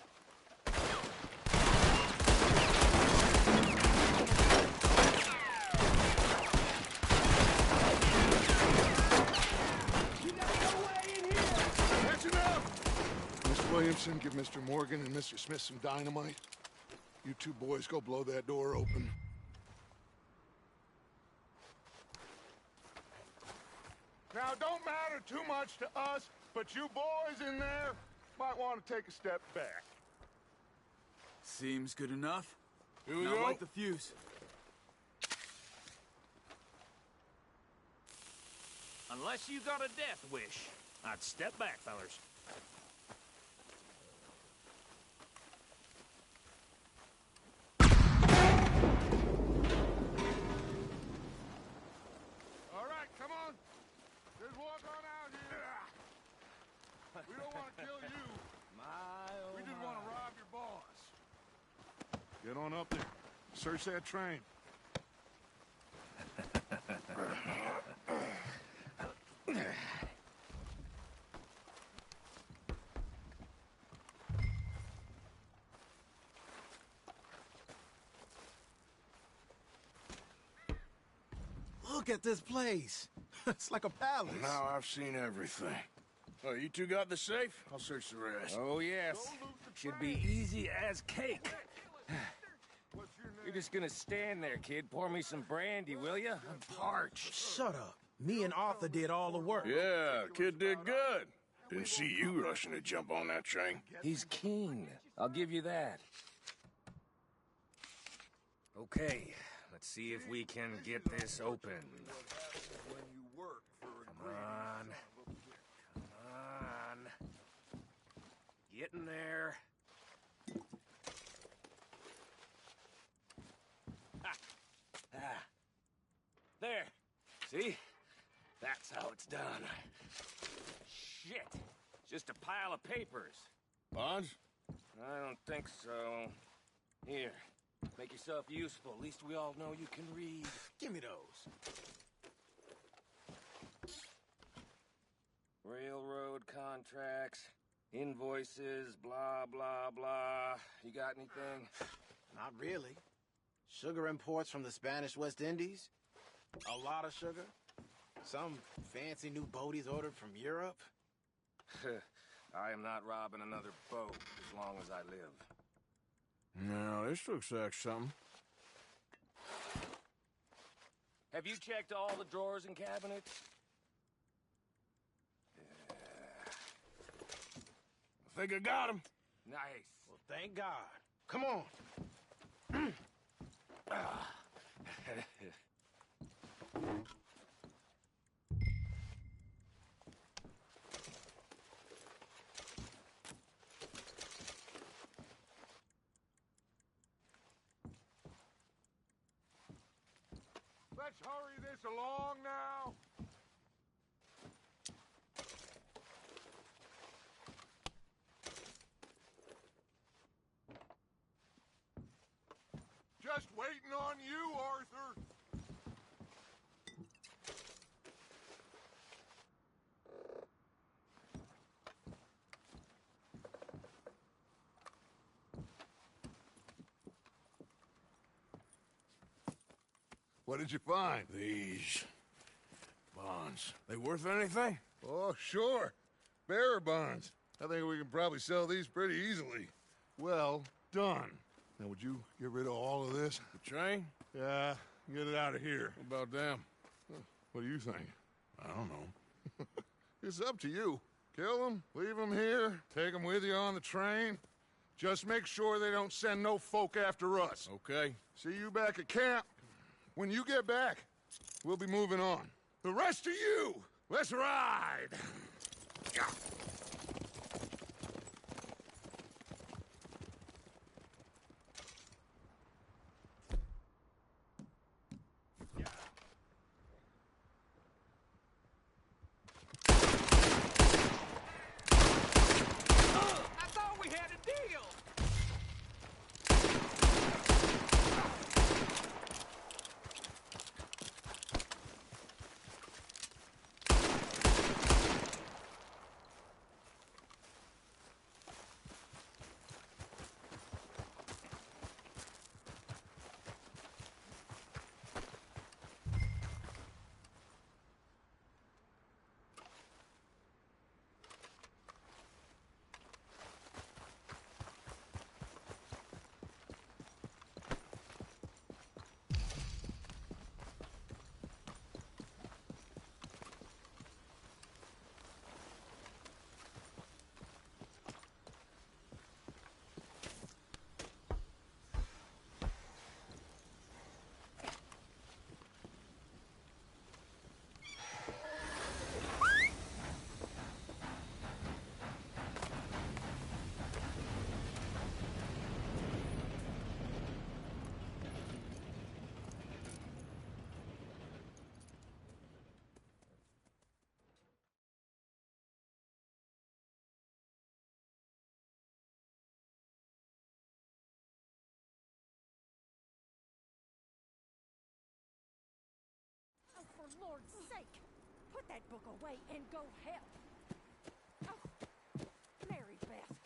You got no way in here. That's enough. Mr. Williamson, give Mr. Morgan and Mr. Smith some dynamite. You two boys go blow that door open. Now, don't matter too much to us, but you boys in there might want to take a step back. Seems good enough. Here we Now go. light the fuse. Unless you got a death wish, I'd step back, fellers. on up there. Search that train. Look at this place. It's like a palace. Now I've seen everything. Oh, you two got the safe? I'll search the rest. Oh, yes. Should be easy as cake. You're just gonna stand there, kid. Pour me some brandy, will you? I'm parched. Shut up. Me and Arthur did all the work. Yeah, kid did good. Didn't see you rushing to jump on that train. He's king. I'll give you that. Okay, let's see if we can get this open. Come on. Come on. Get in there. Ha. Ah. There. See? That's how it's done. Shit. Just a pile of papers. Bonds? I don't think so. Here. Make yourself useful. At least we all know you can read. Give me those. Railroad contracts, invoices, blah, blah, blah. You got anything? Not really. Sugar imports from the Spanish West Indies. A lot of sugar. Some fancy new boat he's ordered from Europe. I am not robbing another boat as long as I live. No, this looks like something. Have you checked all the drawers and cabinets? I think I got him. Nice. Well, thank God. Come on. Let's hurry this along now. Just waiting on you, Arthur. What did you find? These bonds. They worth anything? Oh, sure. Bearer bonds. I think we can probably sell these pretty easily. Well done. Now, would you get rid of all of this? The train? Yeah, get it out of here. What about them? What do you think? I don't know. It's up to you. Kill them, leave them here, take them with you on the train. Just make sure they don't send no folk after us. Okay. See you back at camp. When you get back, we'll be moving on. The rest of you, let's ride! I thought we had a deal! Lord's sake! Put that book away and go help. Oh, Mary Beth.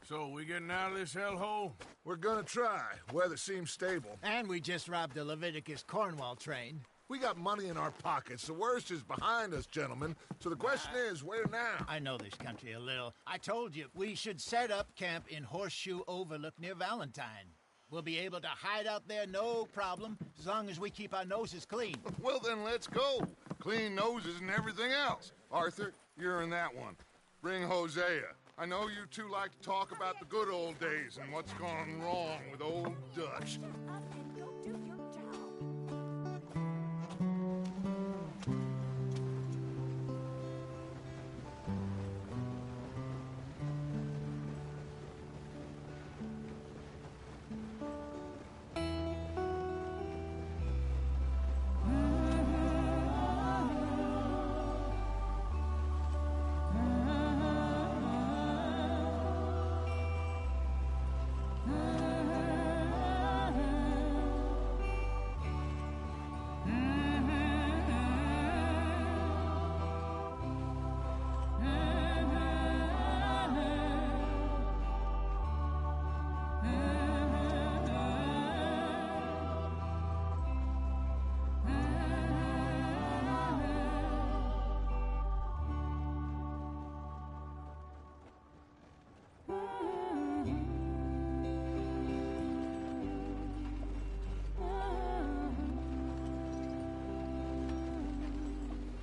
So, we getting out of this hellhole? We're gonna try. Weather seems stable. And we just robbed the Leviticus Cornwall train. We got money in our pockets. The worst is behind us, gentlemen. So the question is, where now? I know this country a little. I told you, we should set up camp in Horseshoe Overlook near Valentine. We'll be able to hide out there, no problem, as long as we keep our noses clean. Well, then let's go. Clean noses and everything else. Arthur, you're in that one. Bring Hosea. I know you two like to talk about the good old days and what's gone wrong with old Dutch. Up and go do your job.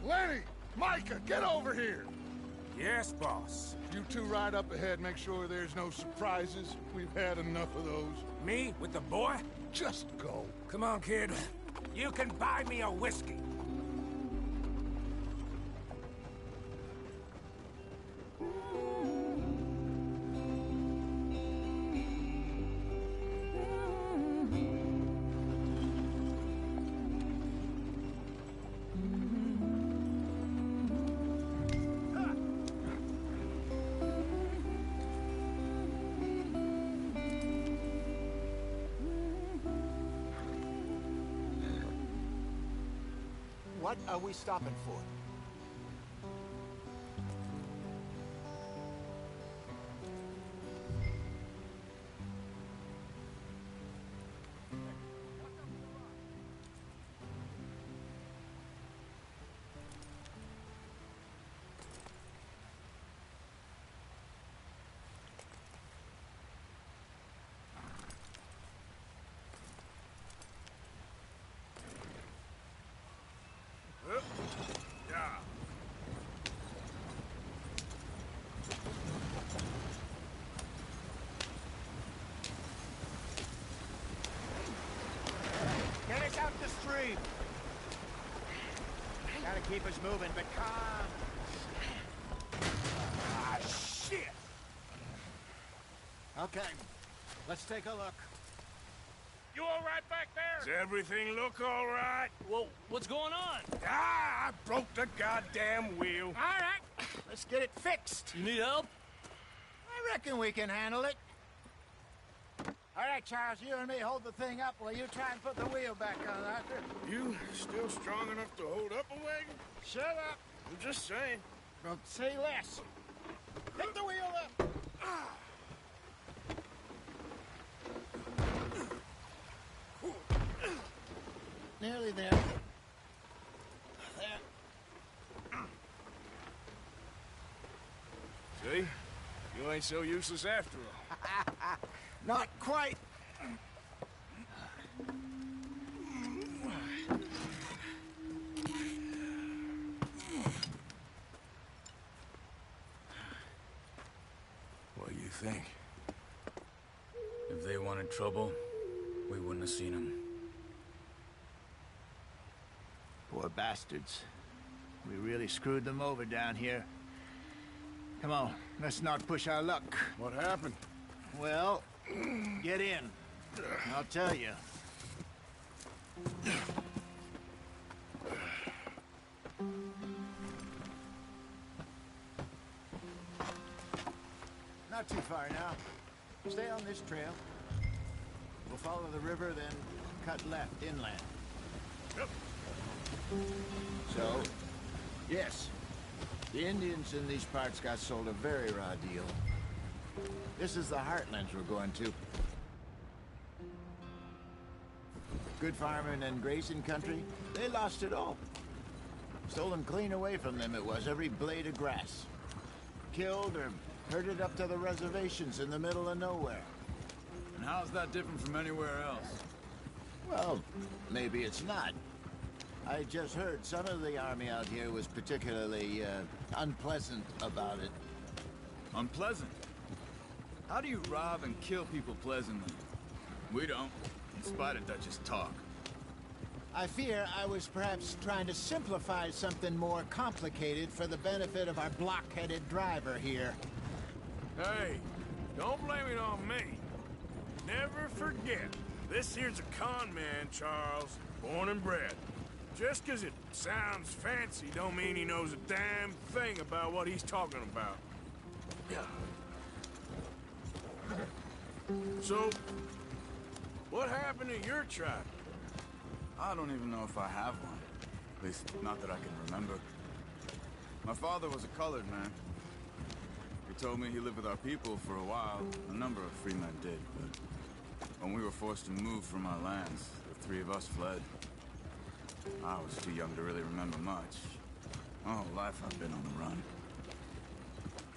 Lenny! Micah, get over here! Yes, boss. You two ride up ahead, make sure there's no surprises. We've had enough of those. Me with the boy? Just go. Come on, kid. You can buy me a whiskey. What are we stopping for? Get us out the street! Gotta keep us moving, but calm. Ah, shit! Okay, let's take a look. You all right back there? Does everything look all right? Well, what's going on? Ah, I broke the goddamn wheel. All right, let's get it fixed. You need help? I reckon we can handle it. All right, Charles, you and me hold the thing up while you try and put the wheel back on, Arthur. You still strong enough to hold up a wagon? Shut up. I'm just saying. Don't say less. Pick the wheel up. Nearly there. There. See? You ain't so useless after all. Not quite. What do you think? If they wanted trouble, we wouldn't have seen them. Poor bastards. We really screwed them over down here. Come on, let's not push our luck. What happened? Well, get in. I'll tell you. Not too far now. Stay on this trail. We'll follow the river, then cut left inland. So, yes, the Indians in these parts got sold a very raw deal. This is the heartlands we're going to. Good farming and grazing country, they lost it all. Stolen clean away from them it was, every blade of grass. Killed or herded up to the reservations in the middle of nowhere. And how's that different from anywhere else? Well, maybe it's not. I just heard some of the army out here was particularly, unpleasant about it. Unpleasant? How do you rob and kill people pleasantly? We don't, in spite of Dutch's talk. I fear I was perhaps trying to simplify something more complicated for the benefit of our block-headed driver here. Hey, don't blame it on me. Never forget, this here's a con man, Charles, born and bred. Just 'cause it sounds fancy don't mean he knows a damn thing about what he's talking about. So, what happened to your tribe? I don't even know if I have one. At least, not that I can remember. My father was a colored man. He told me he lived with our people for a while. A number of free men did, but when we were forced to move from our lands, the three of us fled. I was too young to really remember much. My whole life I've been on the run.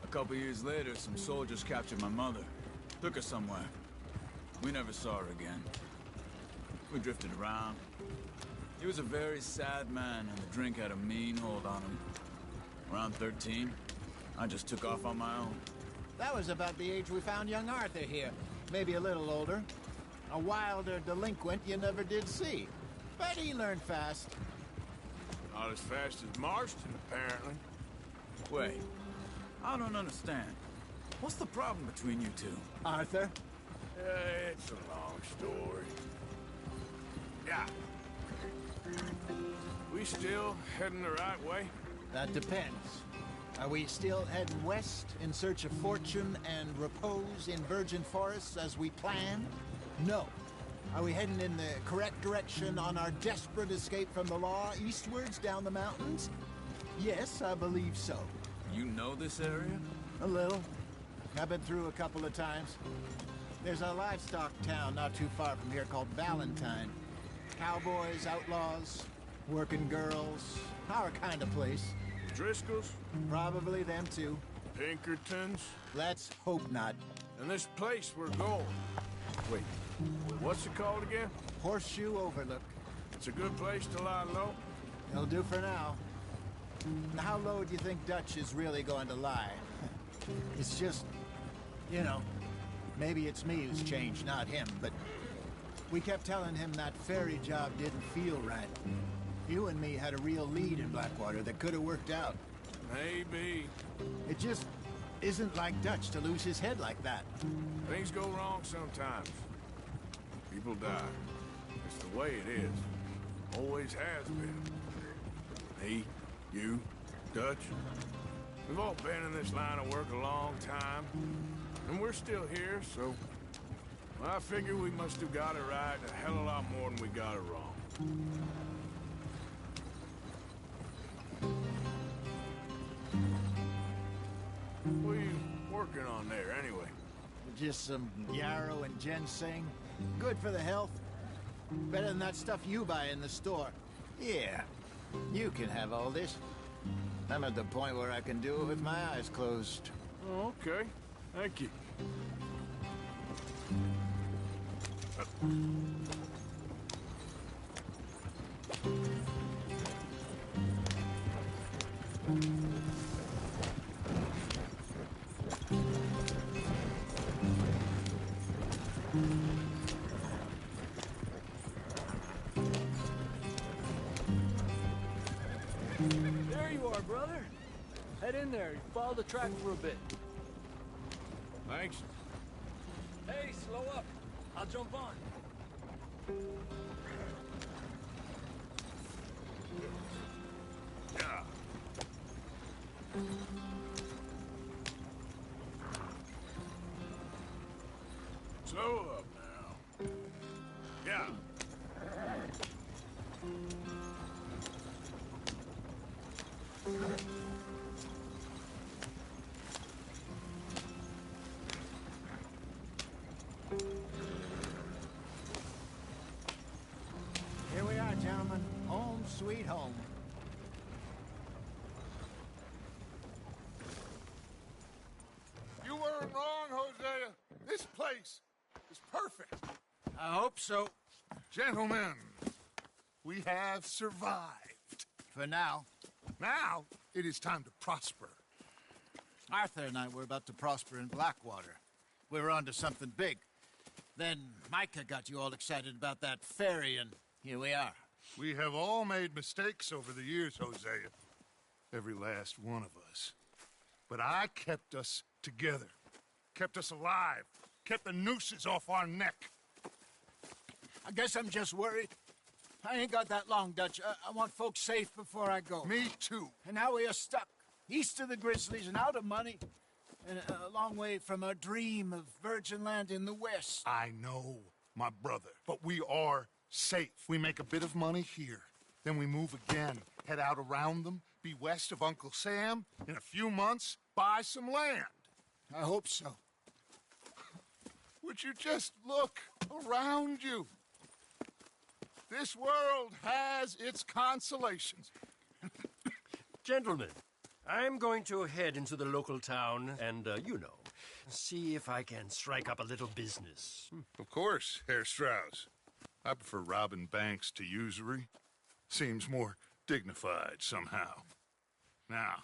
A couple years later, some soldiers captured my mother. Took her somewhere. We never saw her again. We drifted around. He was a very sad man, and the drink had a mean hold on him. Around 13, I just took off on my own. That was about the age we found young Arthur here. Maybe a little older. A wilder delinquent you never did see. But he learned fast. Not as fast as Marston, apparently. Wait, I don't understand. What's the problem between you two? Arthur? It's a long story. Yeah. We still heading the right way? That depends. Are we still heading west in search of fortune and repose in virgin forests as we planned? No. Are we heading in the correct direction on our desperate escape from the law eastwards down the mountains? Yes, I believe so. You know this area? A little. I've been through a couple of times. There's a livestock town not too far from here called Valentine. Cowboys, outlaws, working girls, our kind of place. Driscolls? Probably them too. Pinkertons? Let's hope not. And this place we're going. Wait, what's it called again? Horseshoe Overlook. It's a good place to lie low? It'll do for now. How low do you think Dutch is really going to lie? It's just, you know, maybe it's me who's changed, not him, but we kept telling him that ferry job didn't feel right. You and me had a real lead in Blackwater that could have worked out. Maybe. It just isn't like Dutch to lose his head like that. Things go wrong sometimes. People die. It's the way it is. Always has been. Me, you, Dutch. We've all been in this line of work a long time. And we're still here, so... well, I figure we must have got it right a hell of a lot more than we got it wrong. What are you working on there, anyway? Just some yarrow and ginseng. Good for the health. Better than that stuff you buy in the store. Yeah, you can have all this. I'm at the point where I can do it with my eyes closed. Oh, okay. Thank you. There you are, brother. Head in there. Follow the track for a bit. Thanks. Hey, slow up. I'll jump on. Yeah. Slow up now. Yeah. Here we are, gentlemen. Home sweet home. You weren't wrong, Hosea. This place is perfect. I hope so. Gentlemen, we have survived. For now. Now, it is time to prosper. Arthur and I were about to prosper in Blackwater. We were onto something big. Then Micah got you all excited about that ferry, and here we are. We have all made mistakes over the years, Hosea. Every last one of us. But I kept us together. Kept us alive. Kept the nooses off our neck. I guess I'm just worried. I ain't got that long, Dutch. I want folks safe before I go. Me too. And now we are stuck. East of the Grizzlies and out of money. And a long way from our dream of virgin land in the west. I know, my brother. But we are safe. We make a bit of money here. Then we move again. Head out around them. Be west of Uncle Sam. In a few months, buy some land. I hope so. Would you just look around you? This world has its consolations. Gentlemen, I'm going to head into the local town and, see if I can strike up a little business. Of course, Herr Strauss. I prefer robbing banks to usury. Seems more dignified somehow. Now,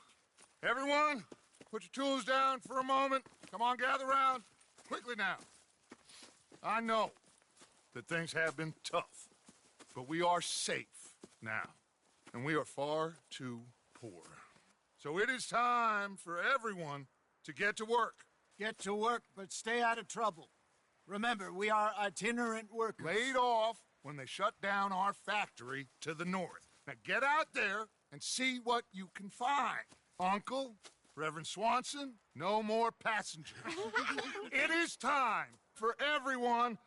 everyone, put your tools down for a moment. Come on, gather round. Quickly now. I know that things have been tough, but we are safe now, and we are far too poor. So it is time for everyone to get to work. Get to work, but stay out of trouble. Remember, we are itinerant workers. Laid off when they shut down our factory to the north. Now get out there and see what you can find. Uncle, Reverend Swanson, no more passengers. It is time for everyone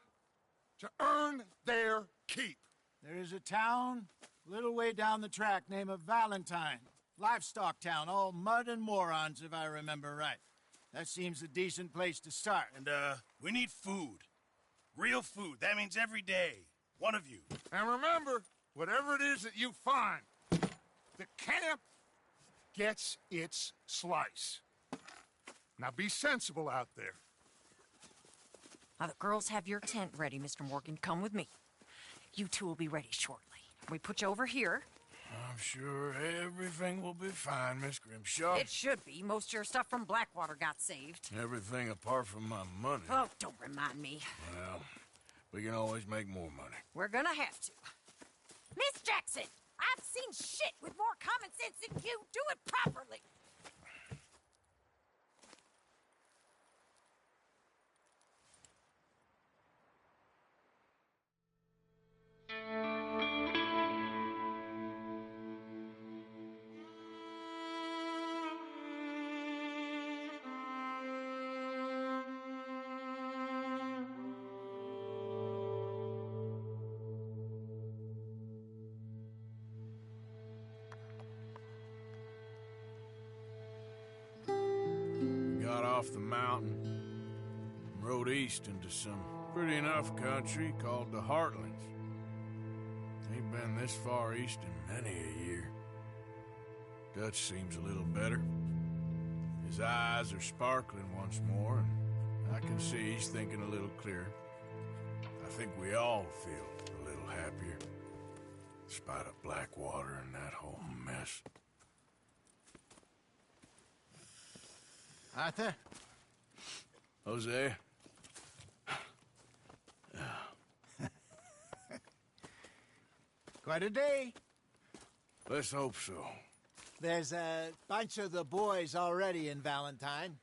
to earn their keep. There is a town a little way down the track named Valentine. Livestock town, all mud and morons, if I remember right. That seems a decent place to start. And, we need food. Real food. That means every day. One of you. And remember, whatever it is that you find, the camp gets its slice. Now be sensible out there. Now, the girls have your tent ready, Mr. Morgan. Come with me. You two will be ready shortly. We put you over here. I'm sure everything will be fine, Miss Grimshaw. It should be. Most of your stuff from Blackwater got saved. Everything apart from my money. Oh, don't remind me. Well, we can always make more money. We're gonna have to. Miss Jackson, I've seen shit with more common sense than you. Do it properly. Got off the mountain and rode east into some pretty enough country called the Heartlands. Ain't been this far east in many a year. Dutch seems a little better. His eyes are sparkling once more, and I can see he's thinking a little clearer. I think we all feel a little happier, in spite of Blackwater and that whole mess. Arthur? Jose? Quite a day. Let's hope so. There's a bunch of the boys already in Valentine.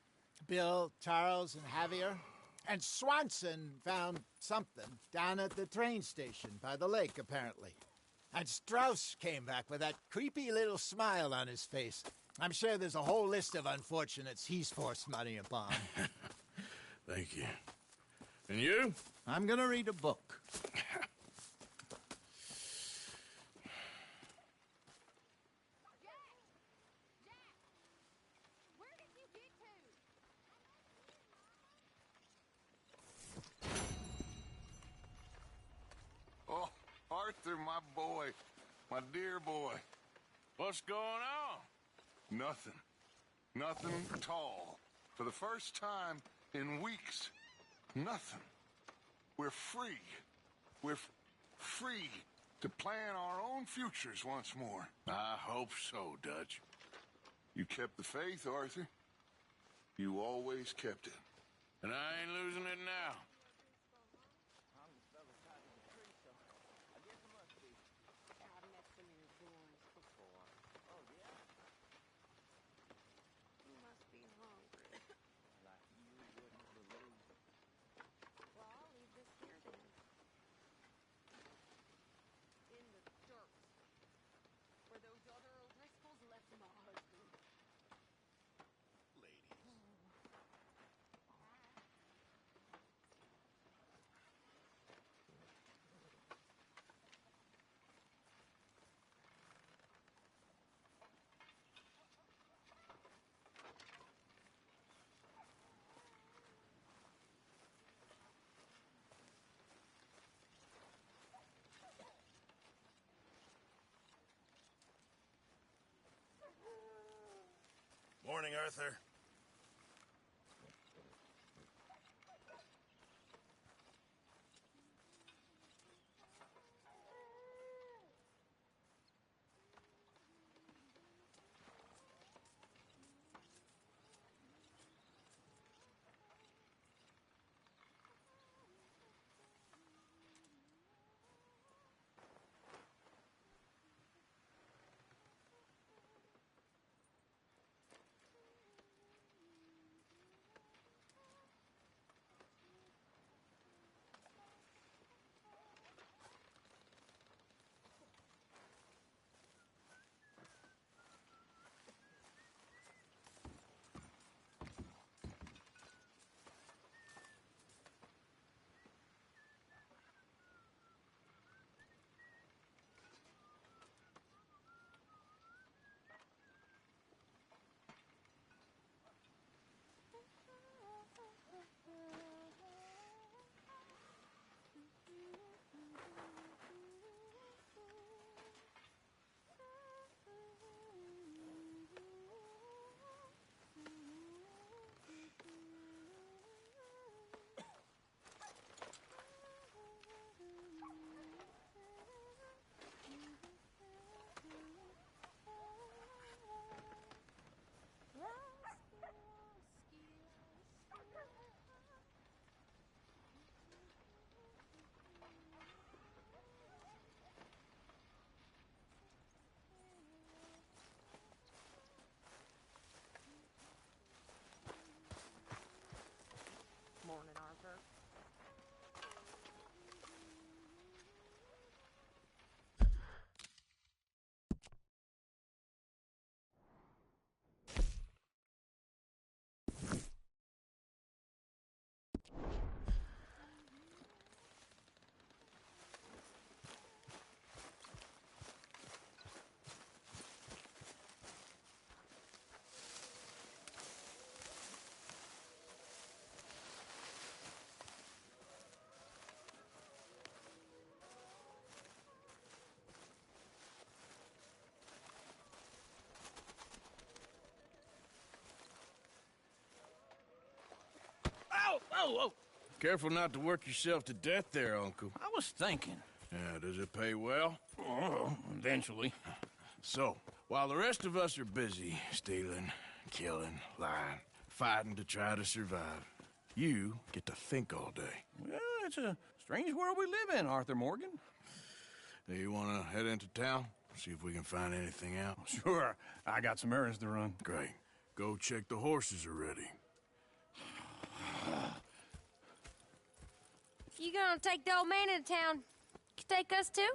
Bill, Charles, and Javier. And Swanson found something down at the train station by the lake, apparently. And Strauss came back with that creepy little smile on his face. I'm sure there's a whole list of unfortunates he's forced money upon. Thank you. And you? I'm gonna read a book. my boy. My dear boy. What's going on? Nothing. Nothing at all. For the first time in weeks. Nothing. We're free. We're free to plan our own futures once more. I hope so, Dutch. You kept the faith, Arthur. You always kept it. And I ain't losing it now. Morning, Arthur. Morning, Arthur. Oh! Careful not to work yourself to death there, Uncle. I was thinking. Yeah, does it pay well? Oh, eventually. So, while the rest of us are busy stealing, killing, lying, fighting to try to survive, you get to think all day. Well, it's a strange world we live in, Arthur Morgan. Hey, you want to head into town? See if we can find anything out? Sure. I got some errands to run. Great. Go check the horses are ready. You gonna take the old man into town? You take us too?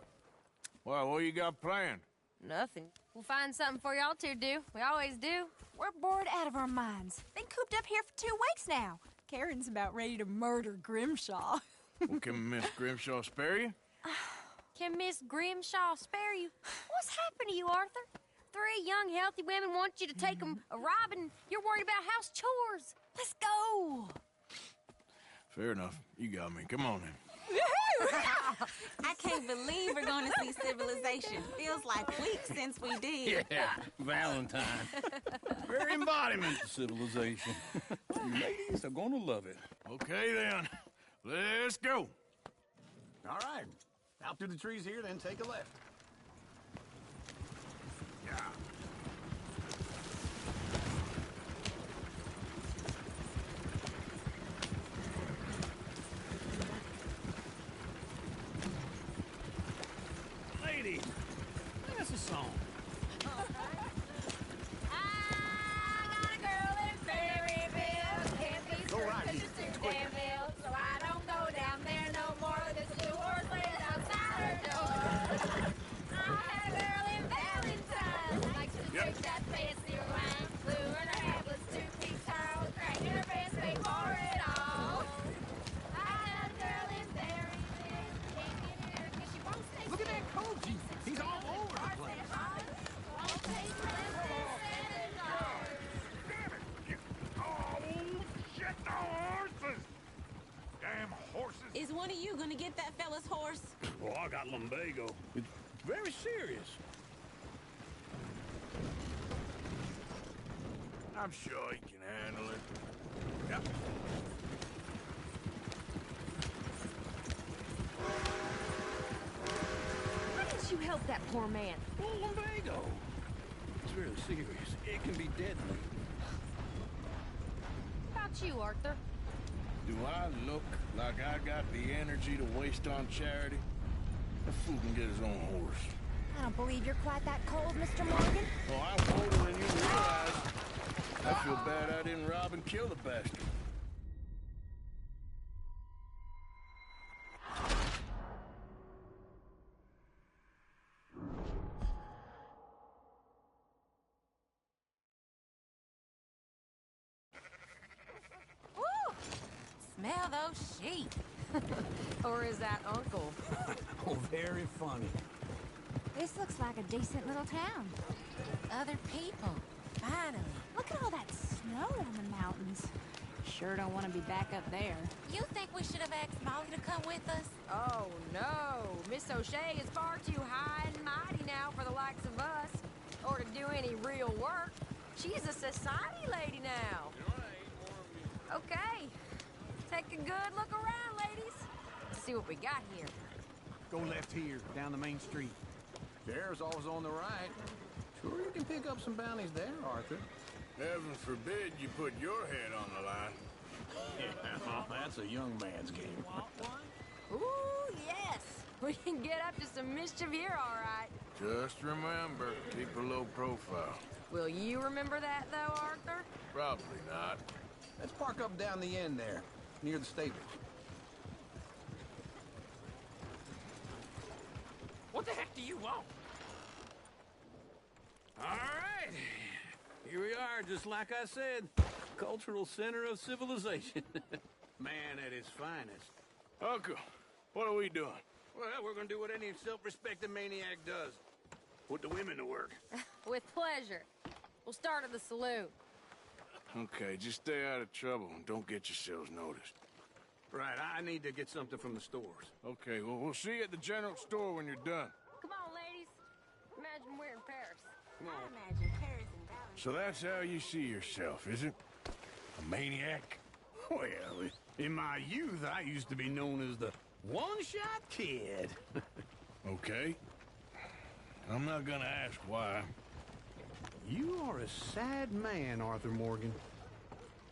Well, what you got planned? Nothing. We'll find something for y'all to do. We always do. We're bored out of our minds. Been cooped up here for 2 weeks now. Karen's about ready to murder Grimshaw. Well, can Miss Grimshaw spare you? Can Miss Grimshaw spare you? What's happened to you, Arthur? 3 young, healthy women want you to take them a robbing. You're worried about house chores. Let's go. Fair enough. You got me. Come on in. Woohoo! I can't believe we're going to see civilization. Feels like weeks since we did. Yeah, Valentine. Very embodiment of civilization. Ladies are gonna love it. Okay, then. Let's go. All right. Out through the trees here, then take a left. Yeah. Lady, play us a song. Go right here. So I don't go down there no more. There's a little horse laying outside her door. I had a girl in Valentine. Likes to drink that fancy wine. Blue and her hair was 2 feet tall. Cracking her breast made for it all. I had a girl in Valentine. Can't get her 'cause she won't stay. Look at that coach. He's all over the place. Won't stay friends with Damn horses! Is one of you going to get that fella's horse? Well, I got lumbago. It's very serious. I'm sure he can handle it. Yep. Why didn't you help that poor man? Well, lumbago. It's really serious. It can be deadly. How about you, Arthur? Do I look like I got the energy to waste on charity? The fool can get his own horse. I don't believe you're quite that cold, Mr. Morgan. Oh, I'm colder than you realize. I feel bad I didn't rob and kill the bastard. Smell those sheep. Or is that Uncle? Oh, very funny. This looks like a decent little town. Other people. Finally. Look at all that snow on the mountains. Sure don't want to be back up there. You think we should have asked Molly to come with us? Oh, no. Miss O'Shea is far too high and mighty now for the likes of us. Or to do any real work. She's a society lady now. Okay. Take a good look around, ladies. Let's see what we got here. Go left here, down the main street. There's always on the right. Sure you can pick up some bounties there, Arthur. Heaven forbid you put your head on the line. Yeah, that's a young man's game. Ooh, yes. We can get up to some mischief here, all right. Just remember, keep a low profile. Will you remember that, though, Arthur? Probably not. Let's park up down the end there, near the stables. What the heck do you want? All right. Here we are, just like I said. Cultural center of civilization. Man at his finest. Uncle, what are we doing? Well, we're gonna do what any self-respecting maniac does. Put the women to work. With pleasure. We'll start at the saloon. Okay, just stay out of trouble and don't get yourselves noticed. Right, I need to get something from the stores. Okay, well, we'll see you at the general store when you're done. Come on, ladies. Imagine we're in Paris. Come on. I imagine Paris and Valentine. So that's how you see yourself, is it? A maniac? Well, in my youth, I used to be known as the one-shot kid. Okay. I'm not gonna ask why. You are a sad man, Arthur Morgan.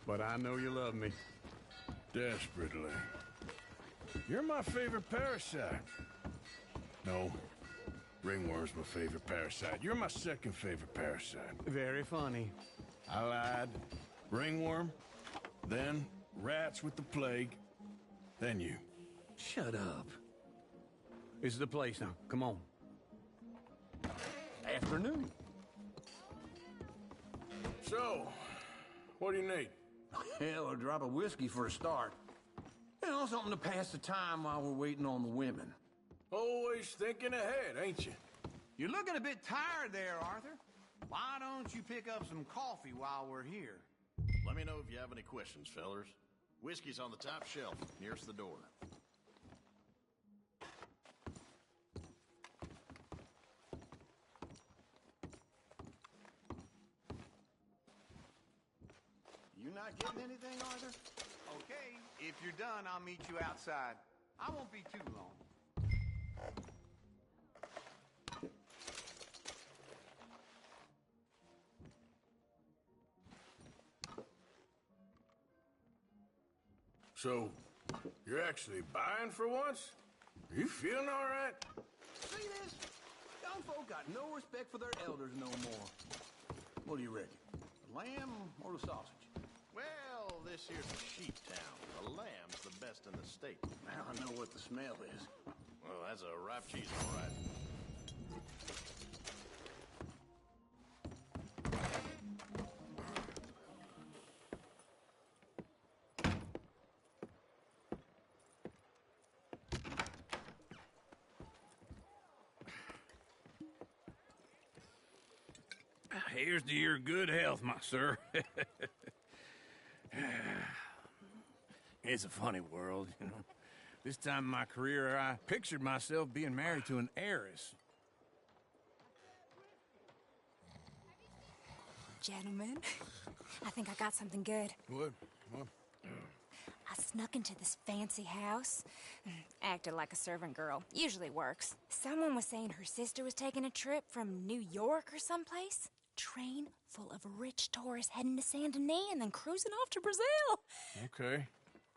But I know you love me. Desperately. You're my favorite parasite. No. Ringworm's my favorite parasite. You're my second favorite parasite. Very funny. I lied. Ringworm, then rats with the plague, then you. Shut up. This is the place now. Come on. Afternoon. So, what do you need? Hell, a drop of whiskey for a start. You know, something to pass the time while we're waiting on the women. Always thinking ahead, ain't you? You're looking a bit tired there, Arthur. Why don't you pick up some coffee while we're here? Let me know if you have any questions, fellers. Whiskey's on the top shelf, nearest the door. not getting anything, Arthur? Okay, if you're done, I'll meet you outside. I won't be too long. So, you're actually buying for once? Are you feeling all right? See this? Young folk got no respect for their elders no more. What do you reckon? The lamb or the sausage? Well, this here's a sheep town. The lamb's the best in the state. Now I know what the smell is. Well, that's a ripe cheese, all right. Here's to your good health, my sir. It's a funny world, you know. This time in my career, I pictured myself being married to an heiress. Gentlemen, I think I got something good. What? I snuck into this fancy house. Acted like a servant girl. Usually works. Someone was saying her sister was taking a trip from New York or someplace. Train full of rich tourists heading to Saint Denis and then cruising off to Brazil. Okay.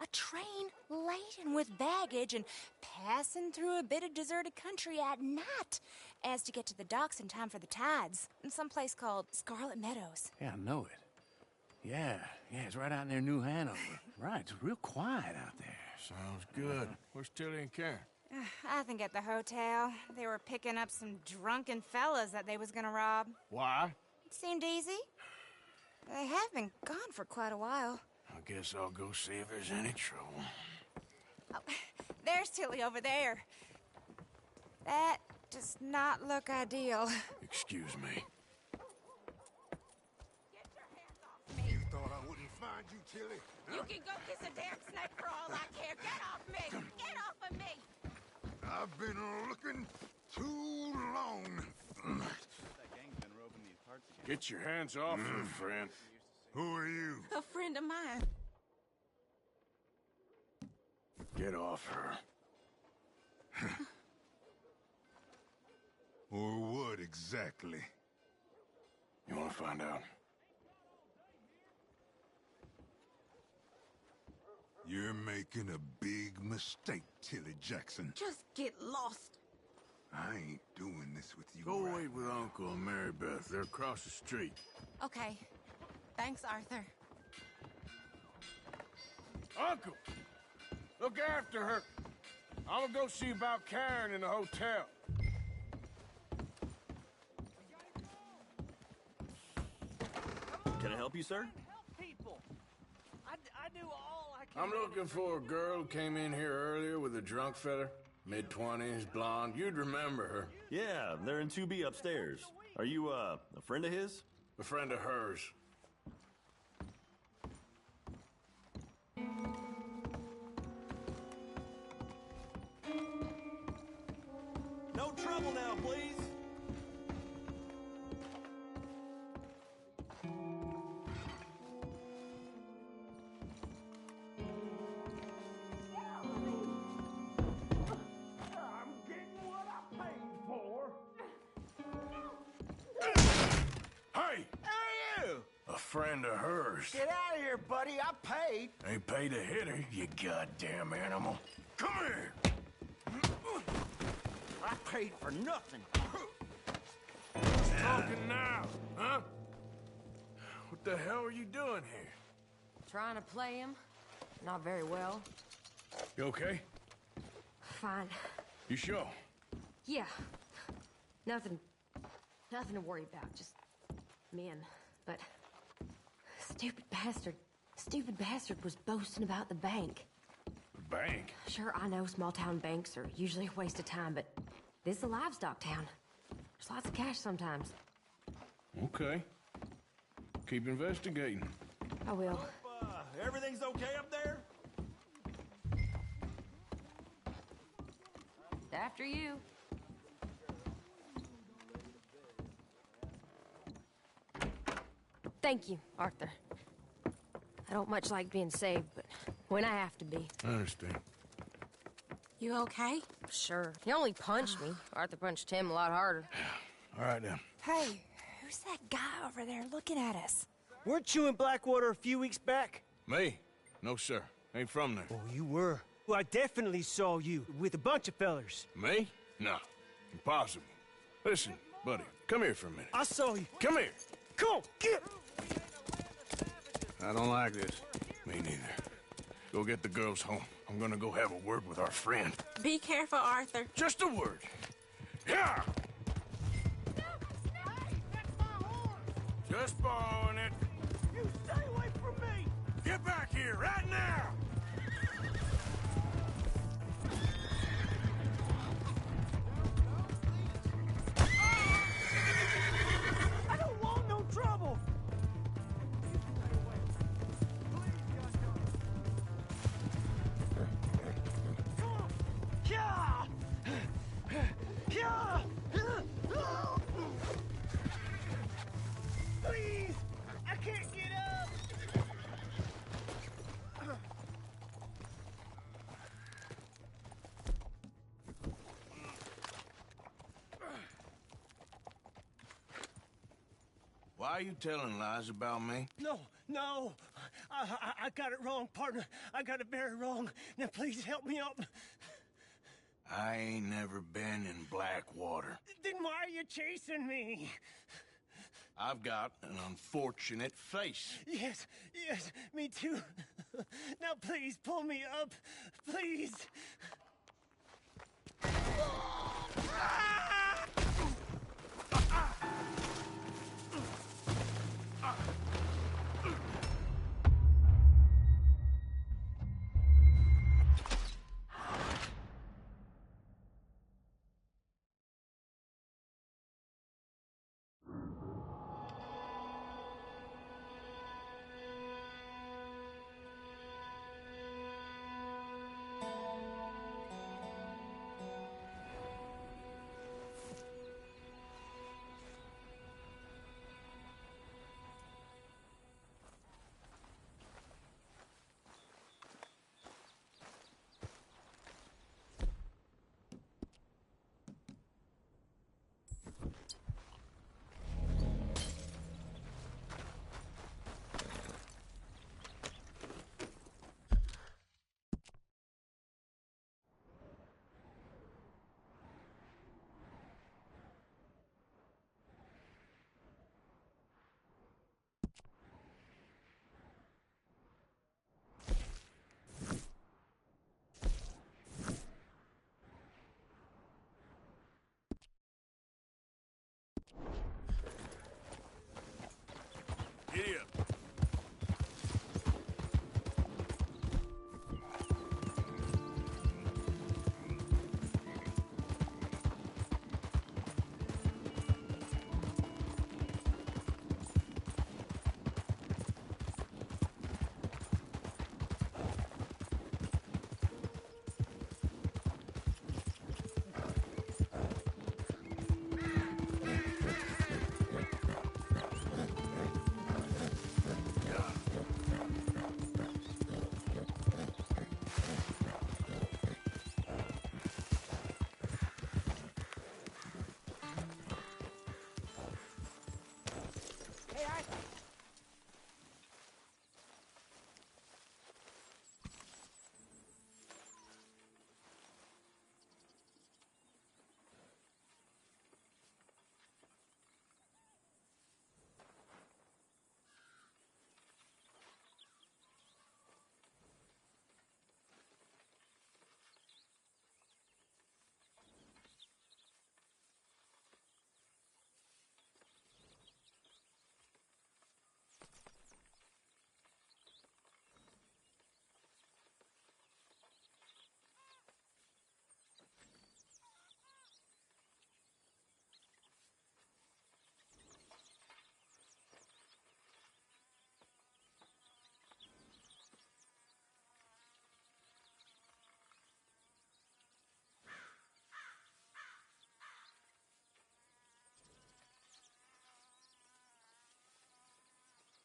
A train laden with baggage and passing through a bit of deserted country at night as to get to the docks in time for the tides in some place called Scarlet Meadows. Yeah, I know it. Yeah, it's right out near New Hanover. Right, it's real quiet out there. Sounds good. Where's Tilly and Karen? I think at the hotel. They were picking up some drunken fellas that they was gonna rob. Why? It seemed easy. They have been gone for quite a while. I guess I'll go see if there's any trouble. Oh, there's Tilly over there. That does not look ideal. Excuse me. You thought I wouldn't find you, Tilly? You can go kiss a damn snake for all I care. Get off me! Get off of me! I've been looking too long. Get your hands off her, friend. Who are you? A friend of mine. Get off her. Or what exactly? You want to find out? You're making a big mistake, Tilly Jackson. Just get lost. I ain't doing this with you. Go right wait with Uncle and Mary Beth. They're across the street. Okay. Thanks, Arthur. Uncle! Look after her. I'm gonna go see about Karen in the hotel. Can I help you, sir? People. I do all I can. I'm looking for a girl who came in here earlier with a drunk fella. Mid-20s, blonde. You'd remember her. Yeah, they're in 2B upstairs. Are you, a friend of his? A friend of hers. No trouble now, please. Friend of hers. Get out of here, buddy. I paid. Ain't paid to hit her, you goddamn animal. Come here. I paid for nothing. Talking now, huh? What the hell are you doing here? Trying to play him. Not very well. You okay? Fine. You sure? Yeah. Nothing to worry about. Just men. But stupid bastard was boasting about the bank. The bank? Sure, I know small town banks are usually a waste of time, but this is a livestock town. There's lots of cash sometimes. Okay. Keep investigating. I will. Hope, everything's okay up there? After you. Thank you, Arthur. I don't much like being saved, but when I have to be. I understand. You okay? Sure. He only punched me. Arthur punched him a lot harder. All right, then. Hey, who's that guy over there looking at us? Weren't you in Blackwater a few weeks back? Me? No, sir. Ain't from there. Oh, you were. Well, I definitely saw you with a bunch of fellers. Me? No. Impossible. Listen, buddy, come here for a minute. I saw you. Come here. Come on, get! I don't like this. Me neither. Go get the girls home. I'm gonna go have a word with our friend. Be careful, Arthur. Just a word. Yeah! Just borrowing it. You stay away from me! Get back here right now! I don't want no trouble! Please! I can't get up! Why are you telling lies about me? No. I got it wrong, partner. I got it very wrong. Now, please help me up. I ain't never been in Blackwater. Then why are you chasing me? I've got an unfortunate face. Yes, me too. Now, please, pull me up. Please. Giddy up.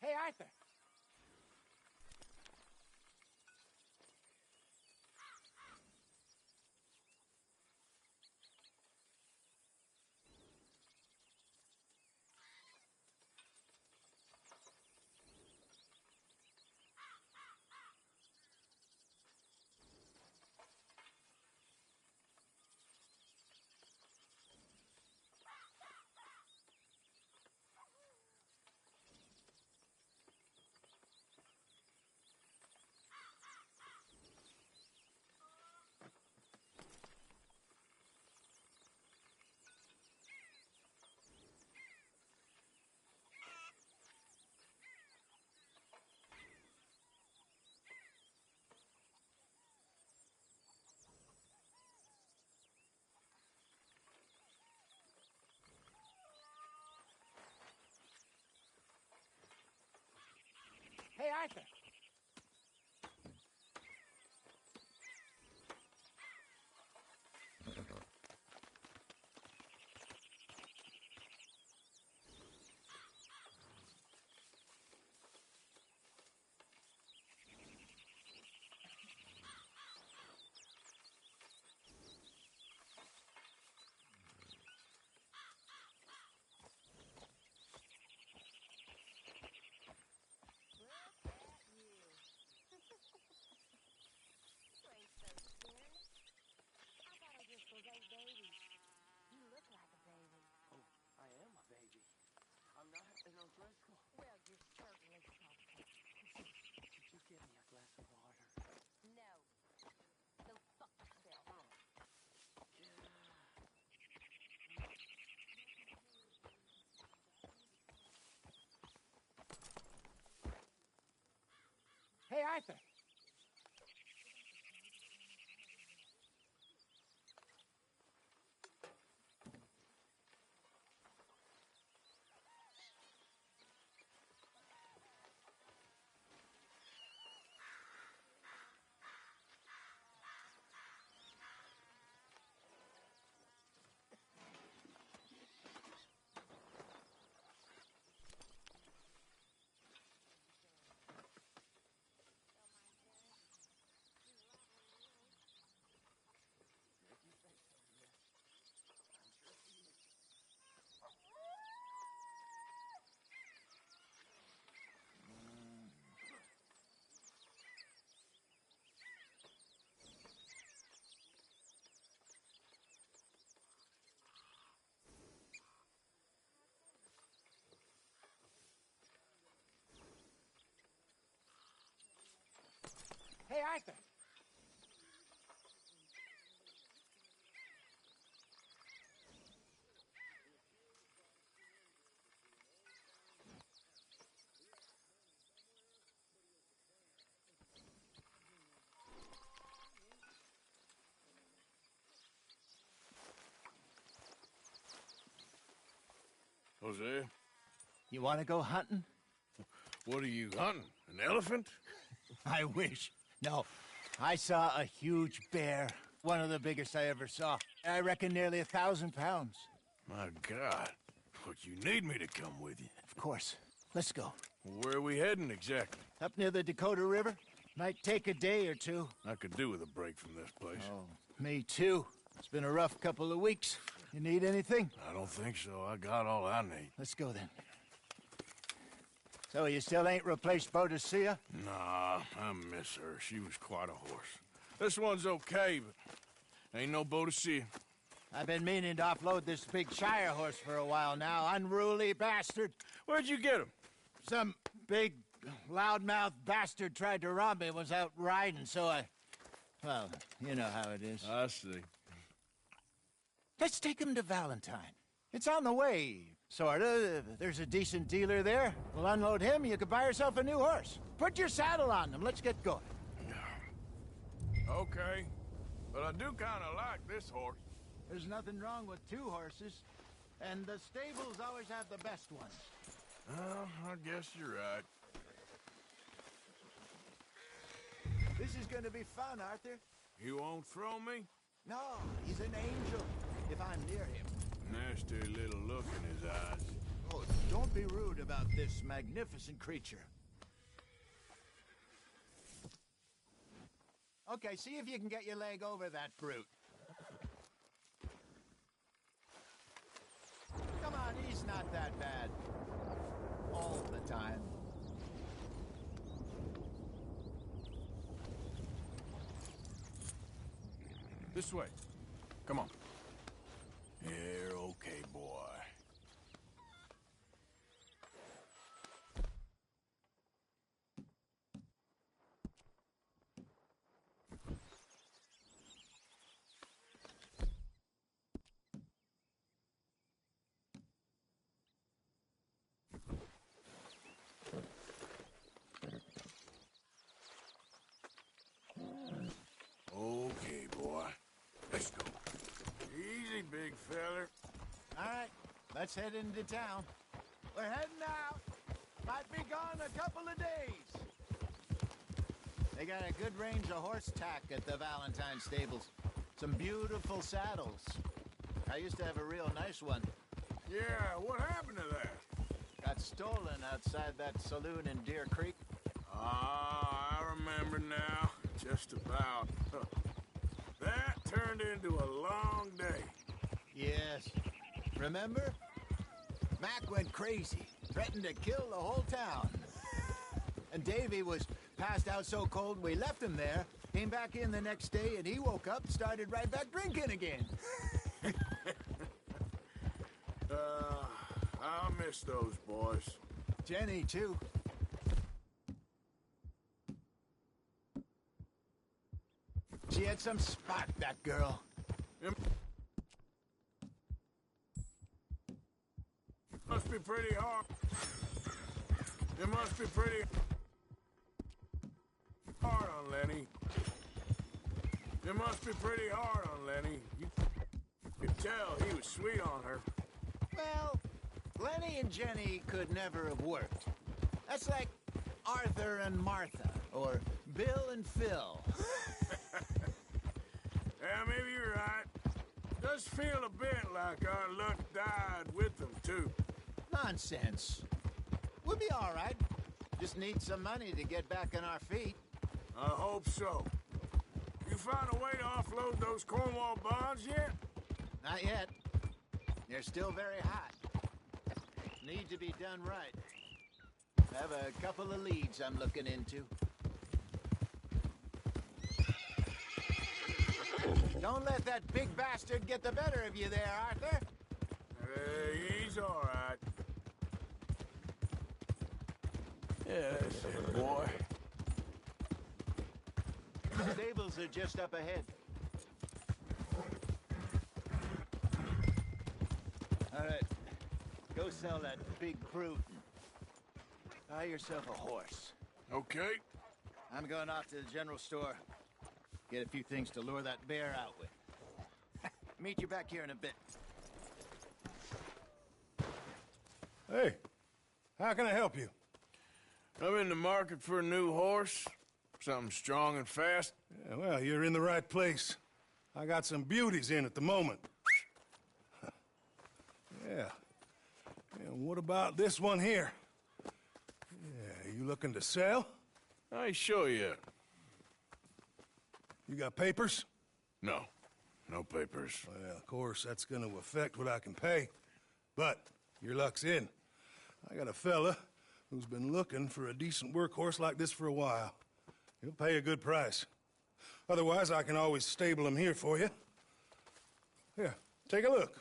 Hey, Arthur. Hey, Arthur. I am a baby. I'm not in a Driscoll. Well, you're certainly something. Could you get me a glass of water? No. Go fuck yourself. Hey, Arthur. Hey, Arthur. Jose, You want to go hunting? what are you hunting? An elephant? I wish. No, I saw a huge bear. One of the biggest I ever saw. I reckon nearly 1,000 pounds. My God. But you need me to come with you. Of course. Let's go. Where are we heading exactly? Up near the Dakota River. Might take a day or two. I could do with a break from this place. Oh, me too. It's been a rough couple of weeks. You need anything? I don't think so. I got all I need. Let's go then. So you still ain't replaced Boadicea? Nah, I miss her. She was quite a horse. This one's okay, but ain't no Boadicea. I've been meaning to offload this big Shire horse for a while now. Unruly bastard. Where'd you get him? Some big, loudmouth bastard tried to rob me, was out riding, so I... Well, you know how it is. I see. Let's take him to Valentine. It's on the way, sorta. There's a decent dealer there. We'll unload him, you can buy yourself a new horse. Put your saddle on him, let's get going. Okay, but I do kind of like this horse. There's nothing wrong with two horses, and the stables always have the best ones. Well, I guess you're right. This is gonna be fun, Arthur. You won't throw me? No, he's an angel, if I'm near him. Nasty little look in his eyes. Oh, don't be rude about this magnificent creature. Okay, see if you can get your leg over that brute. Come on, he's not that bad. All the time. This way. Come on. You're okay, boy. Okay, boy. Let's go. Easy, big feller. All right, let's head into town. We're heading out. Might be gone a couple of days. They got a good range of horse tack at the Valentine stables. Some beautiful saddles. I used to have a real nice one. Yeah, what happened to that? Got stolen outside that saloon in Deer Creek. Ah, I remember now. Just about. Huh. That turned into a long day. Yes. Remember? Mac went crazy, threatened to kill the whole town. And Davy was passed out so cold we left him there, came back in the next day, and he woke up, started right back drinking again. I'll miss those boys. Jenny, too. She had some spot, that girl. It must be pretty hard. It must be pretty hard on Lenny. It must be pretty hard on Lenny. You could tell he was sweet on her. Well, Lenny and Jenny could never have worked. That's like Arthur and Martha, or Bill and Phil. Yeah, maybe you're right. Does feel a bit like our luck died with them, too. Nonsense. We'll be all right. Just need some money to get back on our feet. I hope so. You found a way to offload those Cornwall bonds yet? Not yet. They're still very hot. Need to be done right. I have a couple of leads I'm looking into. Don't let that big bastard get the better of you there, Arthur. He's all right. Yeah, that's it, boy. The stables are just up ahead. All right. Go sell that big brute. Buy yourself a horse. Okay. I'm going off to the general store. Get a few things to lure that bear out with. Meet you back here in a bit. Hey, how can I help you? I'm in the market for a new horse. Something strong and fast. Yeah, well, you're in the right place. I got some beauties in at the moment. Yeah. And what about this one here? Yeah, you looking to sell? I ain't sure yet. You got papers? No. No papers. Well, of course, that's gonna affect what I can pay. But your luck's in. I got a fella who's been looking for a decent workhorse like this for a while. He'll pay a good price. Otherwise, I can always stable him here for you. Here, take a look.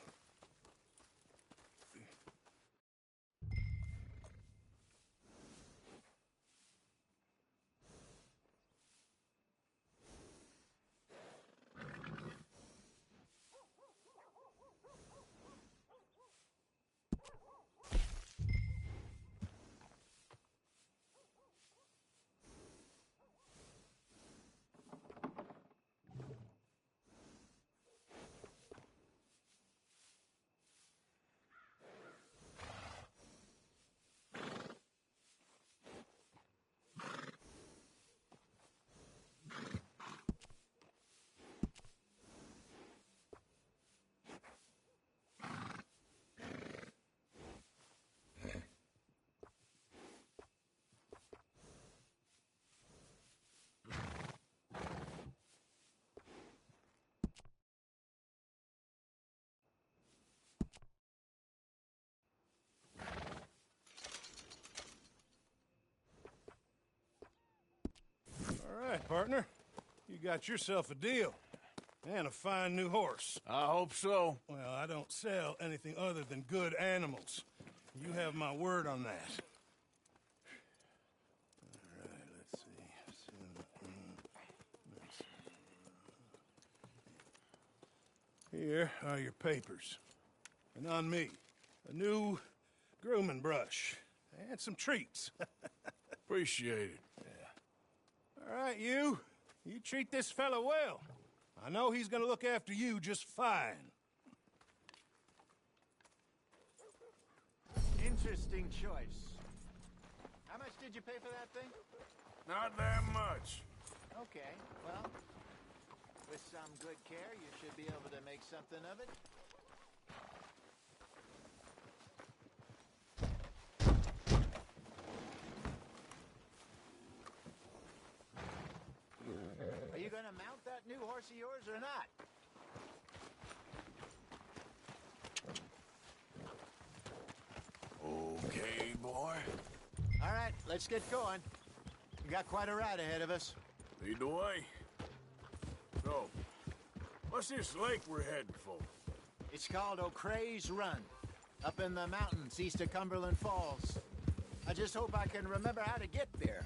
All right, partner. You got yourself a deal. And a fine new horse. I hope so. Well, I don't sell anything other than good animals. You have my word on that. All right, let's see. Here are your papers. And on me, a new grooming brush. And some treats. Appreciate it. All right, you treat this fella well. I know he's gonna look after you just fine. Interesting choice. How much did you pay for that thing? Not that much. Okay, well, with some good care, you should be able to make something of it. Are you going to mount that new horse of yours or not? Okay, boy. All right, let's get going. We got quite a ride ahead of us. Lead the way. So, what's this lake we're heading for? It's called O'Creagh's Run, up in the mountains east of Cumberland Falls. I just hope I can remember how to get there.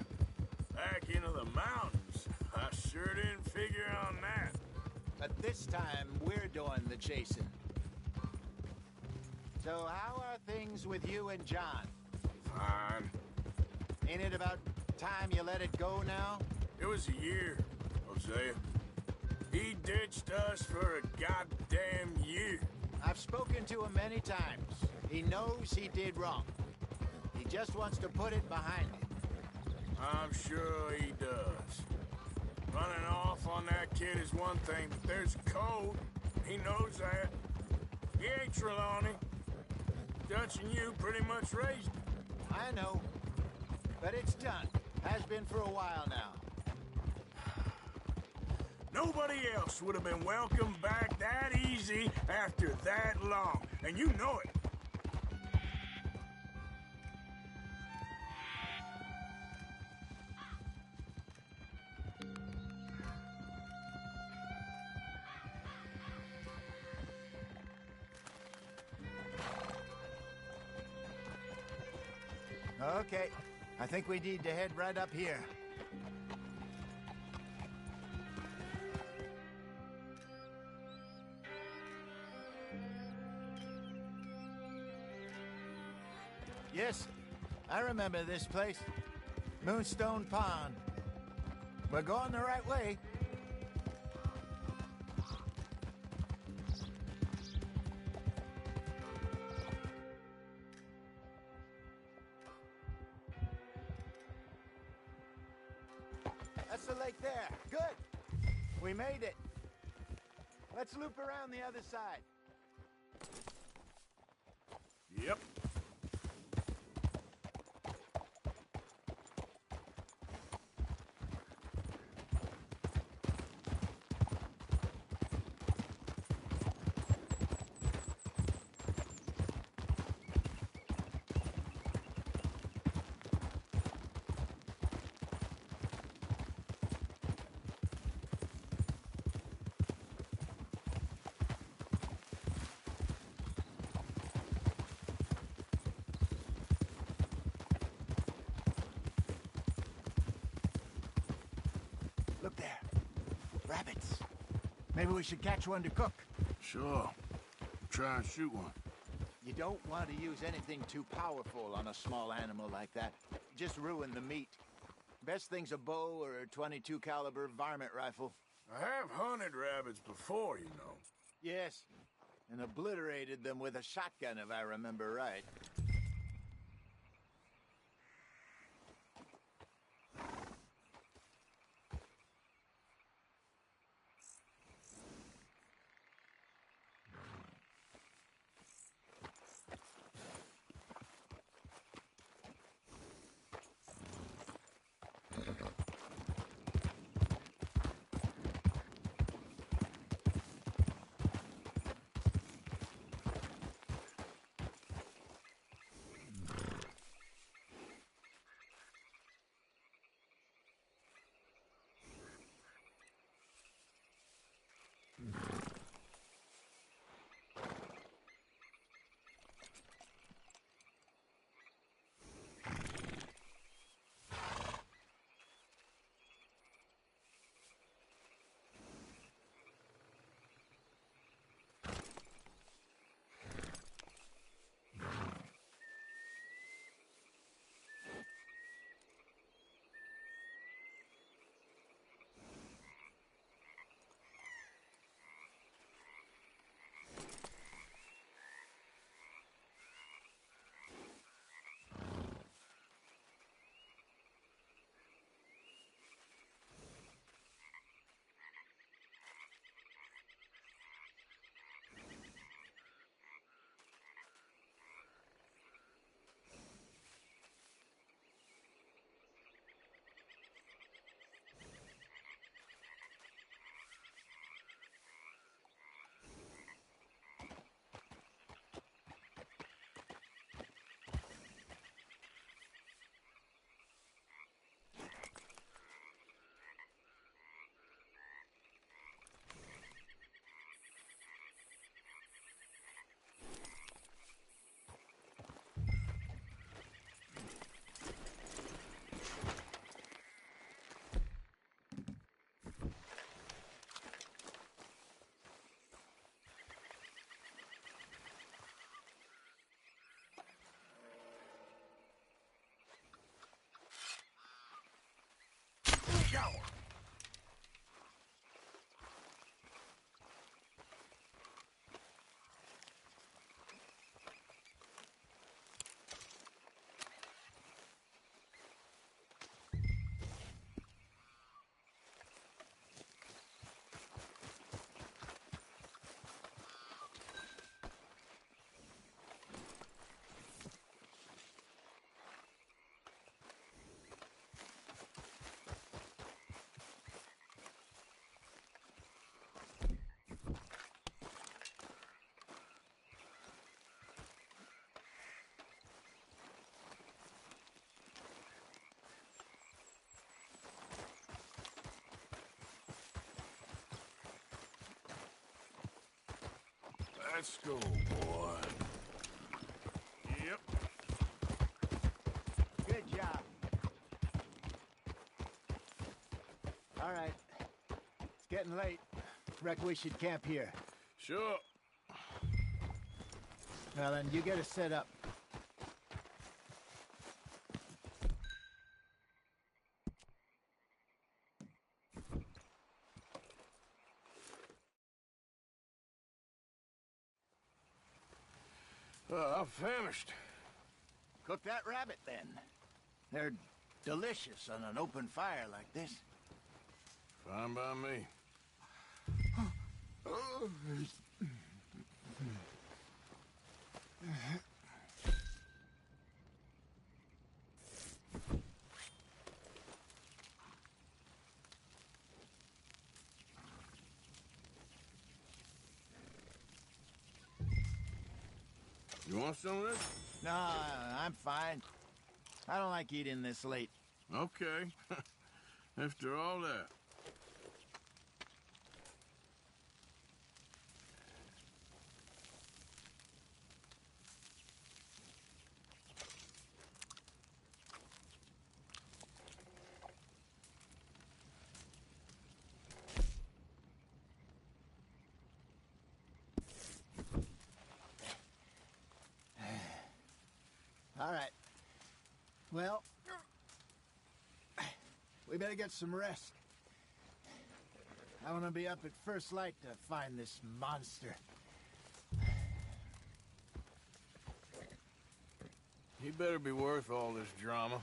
Back into the mountains? I sure didn't figure on that. But this time, we're doing the chasing. So how are things with you and John? Fine. Ain't it about time you let it go now? It was a year, Hosea. He ditched us for a goddamn year. I've spoken to him many times. He knows he did wrong. He just wants to put it behind him. I'm sure he does. Running off on that kid is one thing, but there's code. He knows that. He ain't Trelawney. Dutch and you pretty much raised him. I know. But it's done. Has been for a while now. Nobody else would have been welcomed back that easy after that long. And you know it. Okay. I think we need to head right up here. Yes, I remember this place. Moonstone Pond. We're going the right way. That's the lake there. Good. We made it. Let's loop around the other side. Yep. Look there. Rabbits. Maybe we should catch one to cook. Sure. Try and shoot one. You don't want to use anything too powerful on a small animal like that. Just ruin the meat. Best thing's a bow or a .22 caliber varmint rifle. I have hunted rabbits before, you know. Yes, and obliterated them with a shotgun if I remember right. Let's go, boy. Yep. Good job. All right. It's getting late. Reckon we should camp here. Sure. Well, then, you get us set up. I'm famished. Cook that rabbit, then. They're delicious on an open fire like this. Fine by me. You want some of this? No, I'm fine. I don't like eating this late. Okay. After all that. All right. Well, we better get some rest. I want to be up at first light to find this monster. He better be worth all this drama.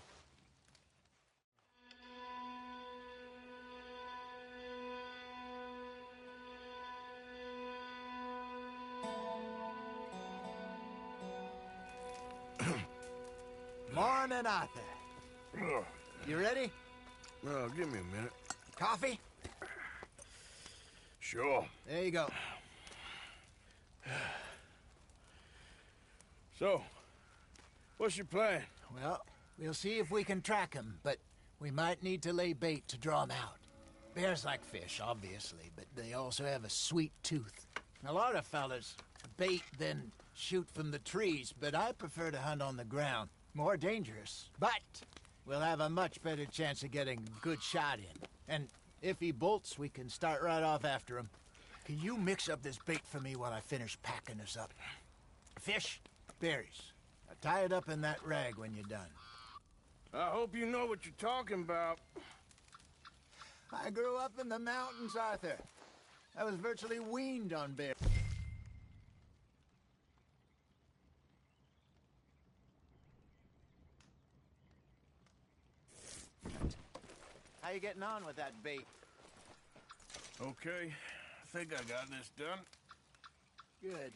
Morning, Arthur. You ready? Well, give me a minute. Coffee? Sure. There you go. So, what's your plan? Well, we'll see if we can track him, but we might need to lay bait to draw him out. Bears like fish, obviously, but they also have a sweet tooth. A lot of fellas bait, then shoot from the trees, but I prefer to hunt on the ground. More dangerous, but we'll have a much better chance of getting a good shot in. And if he bolts, we can start right off after him. Can you mix up this bait for me while I finish packing us up? Fish, berries. Now tie it up in that rag when you're done. I hope you know what you're talking about. I grew up in the mountains, Arthur. I was virtually weaned on bears. How you getting on with that bait? Okay, I think I got this done. Good.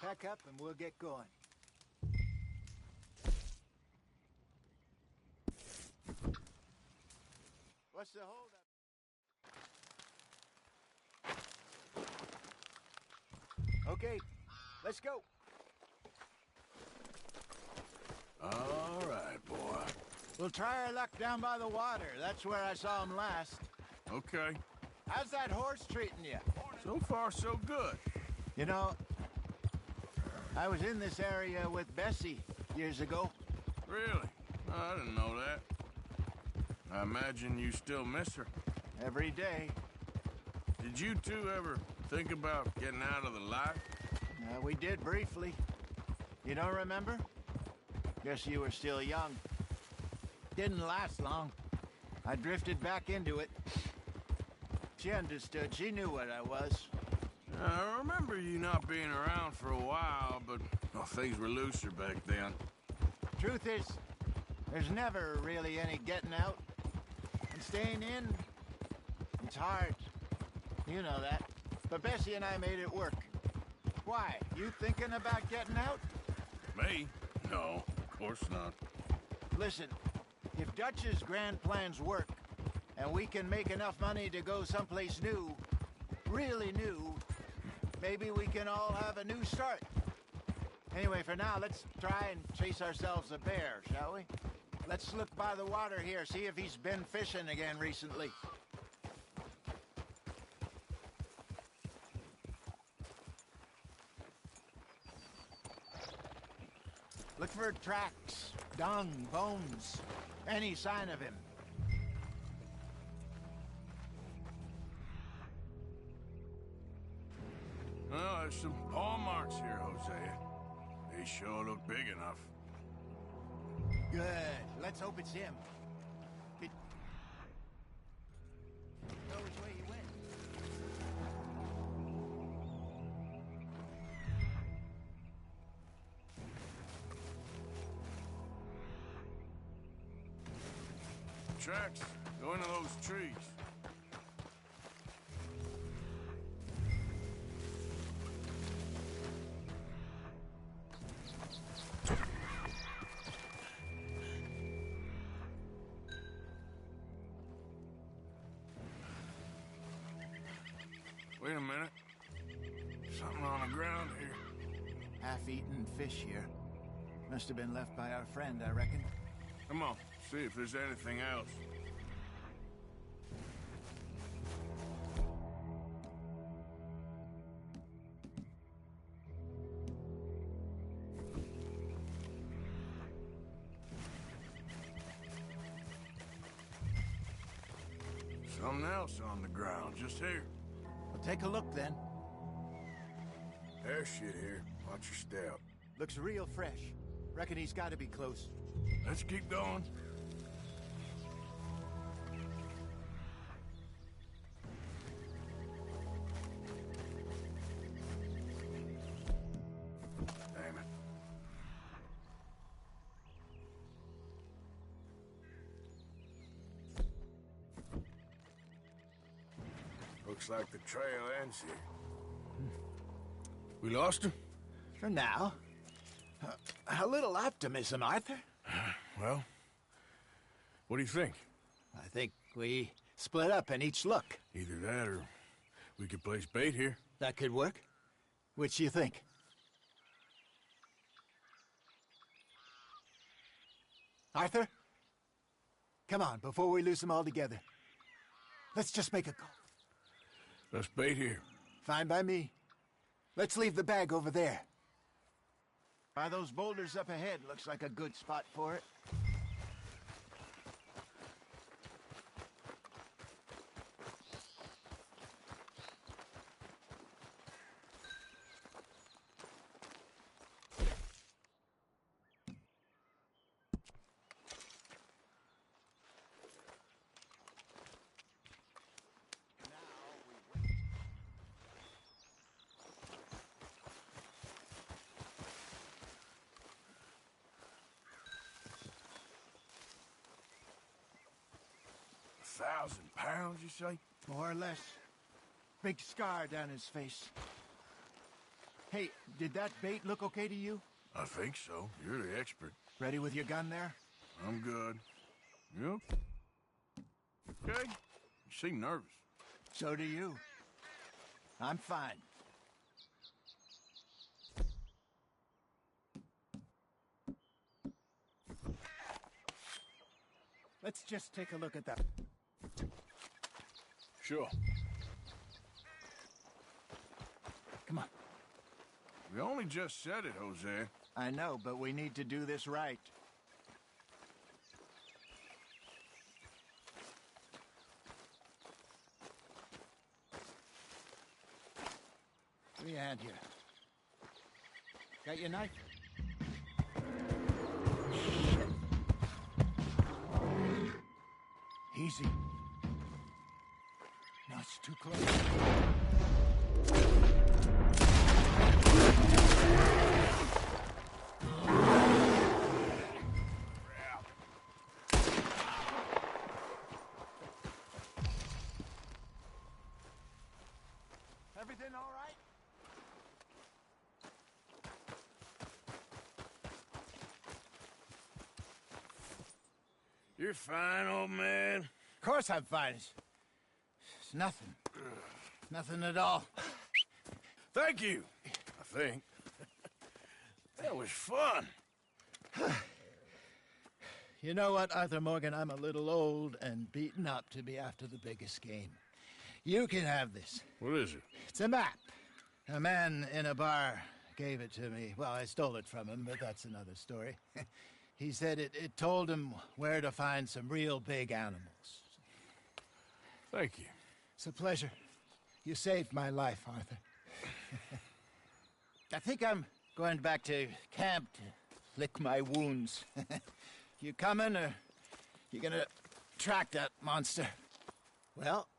Pack up and we'll get going. What's the holdup? Okay, let's go. All right, boy. We'll try our luck down by the water. That's where I saw him last. Okay. How's that horse treating you? So far, so good. You know, I was in this area with Bessie years ago. Really? I didn't know that. I imagine you still miss her. Every day. Did you two ever think about getting out of the life? We did briefly. You don't remember? Guess you were still young. Didn't last long. I drifted back into it. She understood. She knew what I was. I remember you not being around for a while, but things were looser back then. Truth is, there's never really any getting out. And staying in, it's hard. You know that. But Bessie and I made it work. Why? You thinking about getting out? Me? No, of course not. Listen, if Dutch's grand plans work, and we can make enough money to go someplace new, really new, maybe we can all have a new start. Anyway, for now, let's try and chase ourselves a bear, shall we? Let's look by the water here, see if he's been fishing again recently. Look for tracks, dung, bones, any sign of him. Well, there's some paw marks here, Hosea. They sure look big enough. Good. Let's hope it's him. Know which way he went. Tracks go into those trees. Wait a minute. Something on the ground here. Half-eaten fish here. Must have been left by our friend, I reckon. Come on, see if there's anything else. Something else on the ground, just here. Well, take a look then. There's shit here. Watch your step. Looks real fresh. Reckon he's got to be close. Let's keep going. Damn it. Looks like the trail ends here. We lost him? For now. A little optimism, Arthur. Well, what do you think? I think we split up and each look. Either that or we could place bait here. That could work. Which do you think? Arthur? Come on, before we lose them all together. Let's just make a call. Let's bait here. Fine by me. Let's leave the bag over there. By those boulders up ahead, looks like a good spot for it. £1,000, you say? More or less. Big scar down his face. Hey, did that bait look okay to you? I think so. You're the expert. Ready with your gun there? I'm good. Yep. Okay. You seem nervous. So do you. I'm fine. Let's just take a look at that. Sure. Come on. We only just said it, Jose. I know, but we need to do this right. Give me a hand here. Got your knife? Shit. Easy. No, it's too close. Everything all right? You're fine, old man. Of course I'm fine. It's nothing. Nothing at all. Thank you, I think. That was fun. You know what, Arthur Morgan? I'm a little old and beaten up to be after the biggest game. You can have this. What is it? It's a map. A man in a bar gave it to me. Well, I stole it from him, but that's another story. He said it told him where to find some real big animals. Thank you. It's a pleasure. You saved my life, Arthur. I think I'm going back to camp to lick my wounds. You coming, or you gonna track that monster? Well,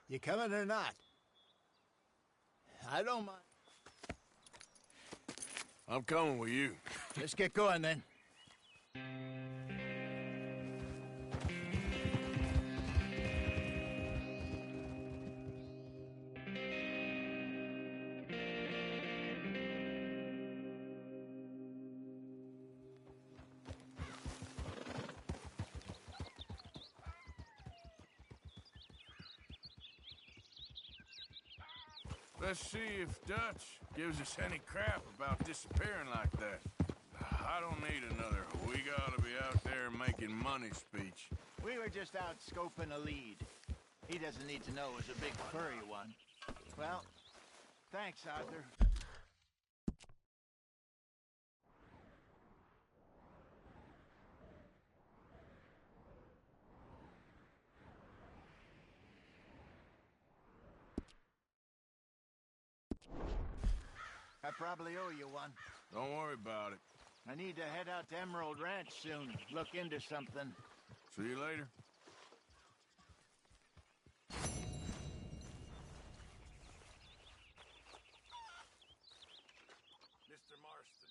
you coming or not? I don't mind. I'm coming with you. Let's get going, then. Let's see if Dutch gives us any crap about disappearing like that. I don't need another "we gotta be out there making money" speech. We were just out scoping a lead. He doesn't need to know it was a big furry one. Well, thanks, Arthur. I probably owe you one. Don't worry about it. I need to head out to Emerald Ranch soon. Look into something. See you later. Mr. Marston.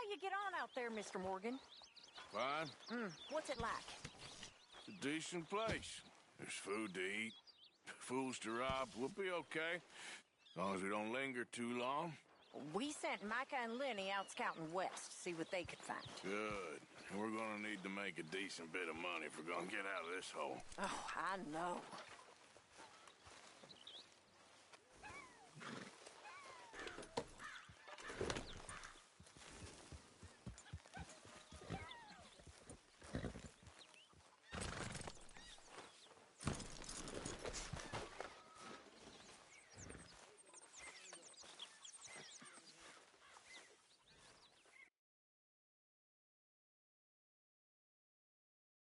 You get on out there, Mr. Morgan? Fine. What's it like? It's a decent place. There's food to eat, fools to rob. We'll be okay, as long as we don't linger too long. We sent Micah and Lenny out scouting west to see what they could find. Good. And we're gonna need to make a decent bit of money if we're gonna get out of this hole. Oh, I know.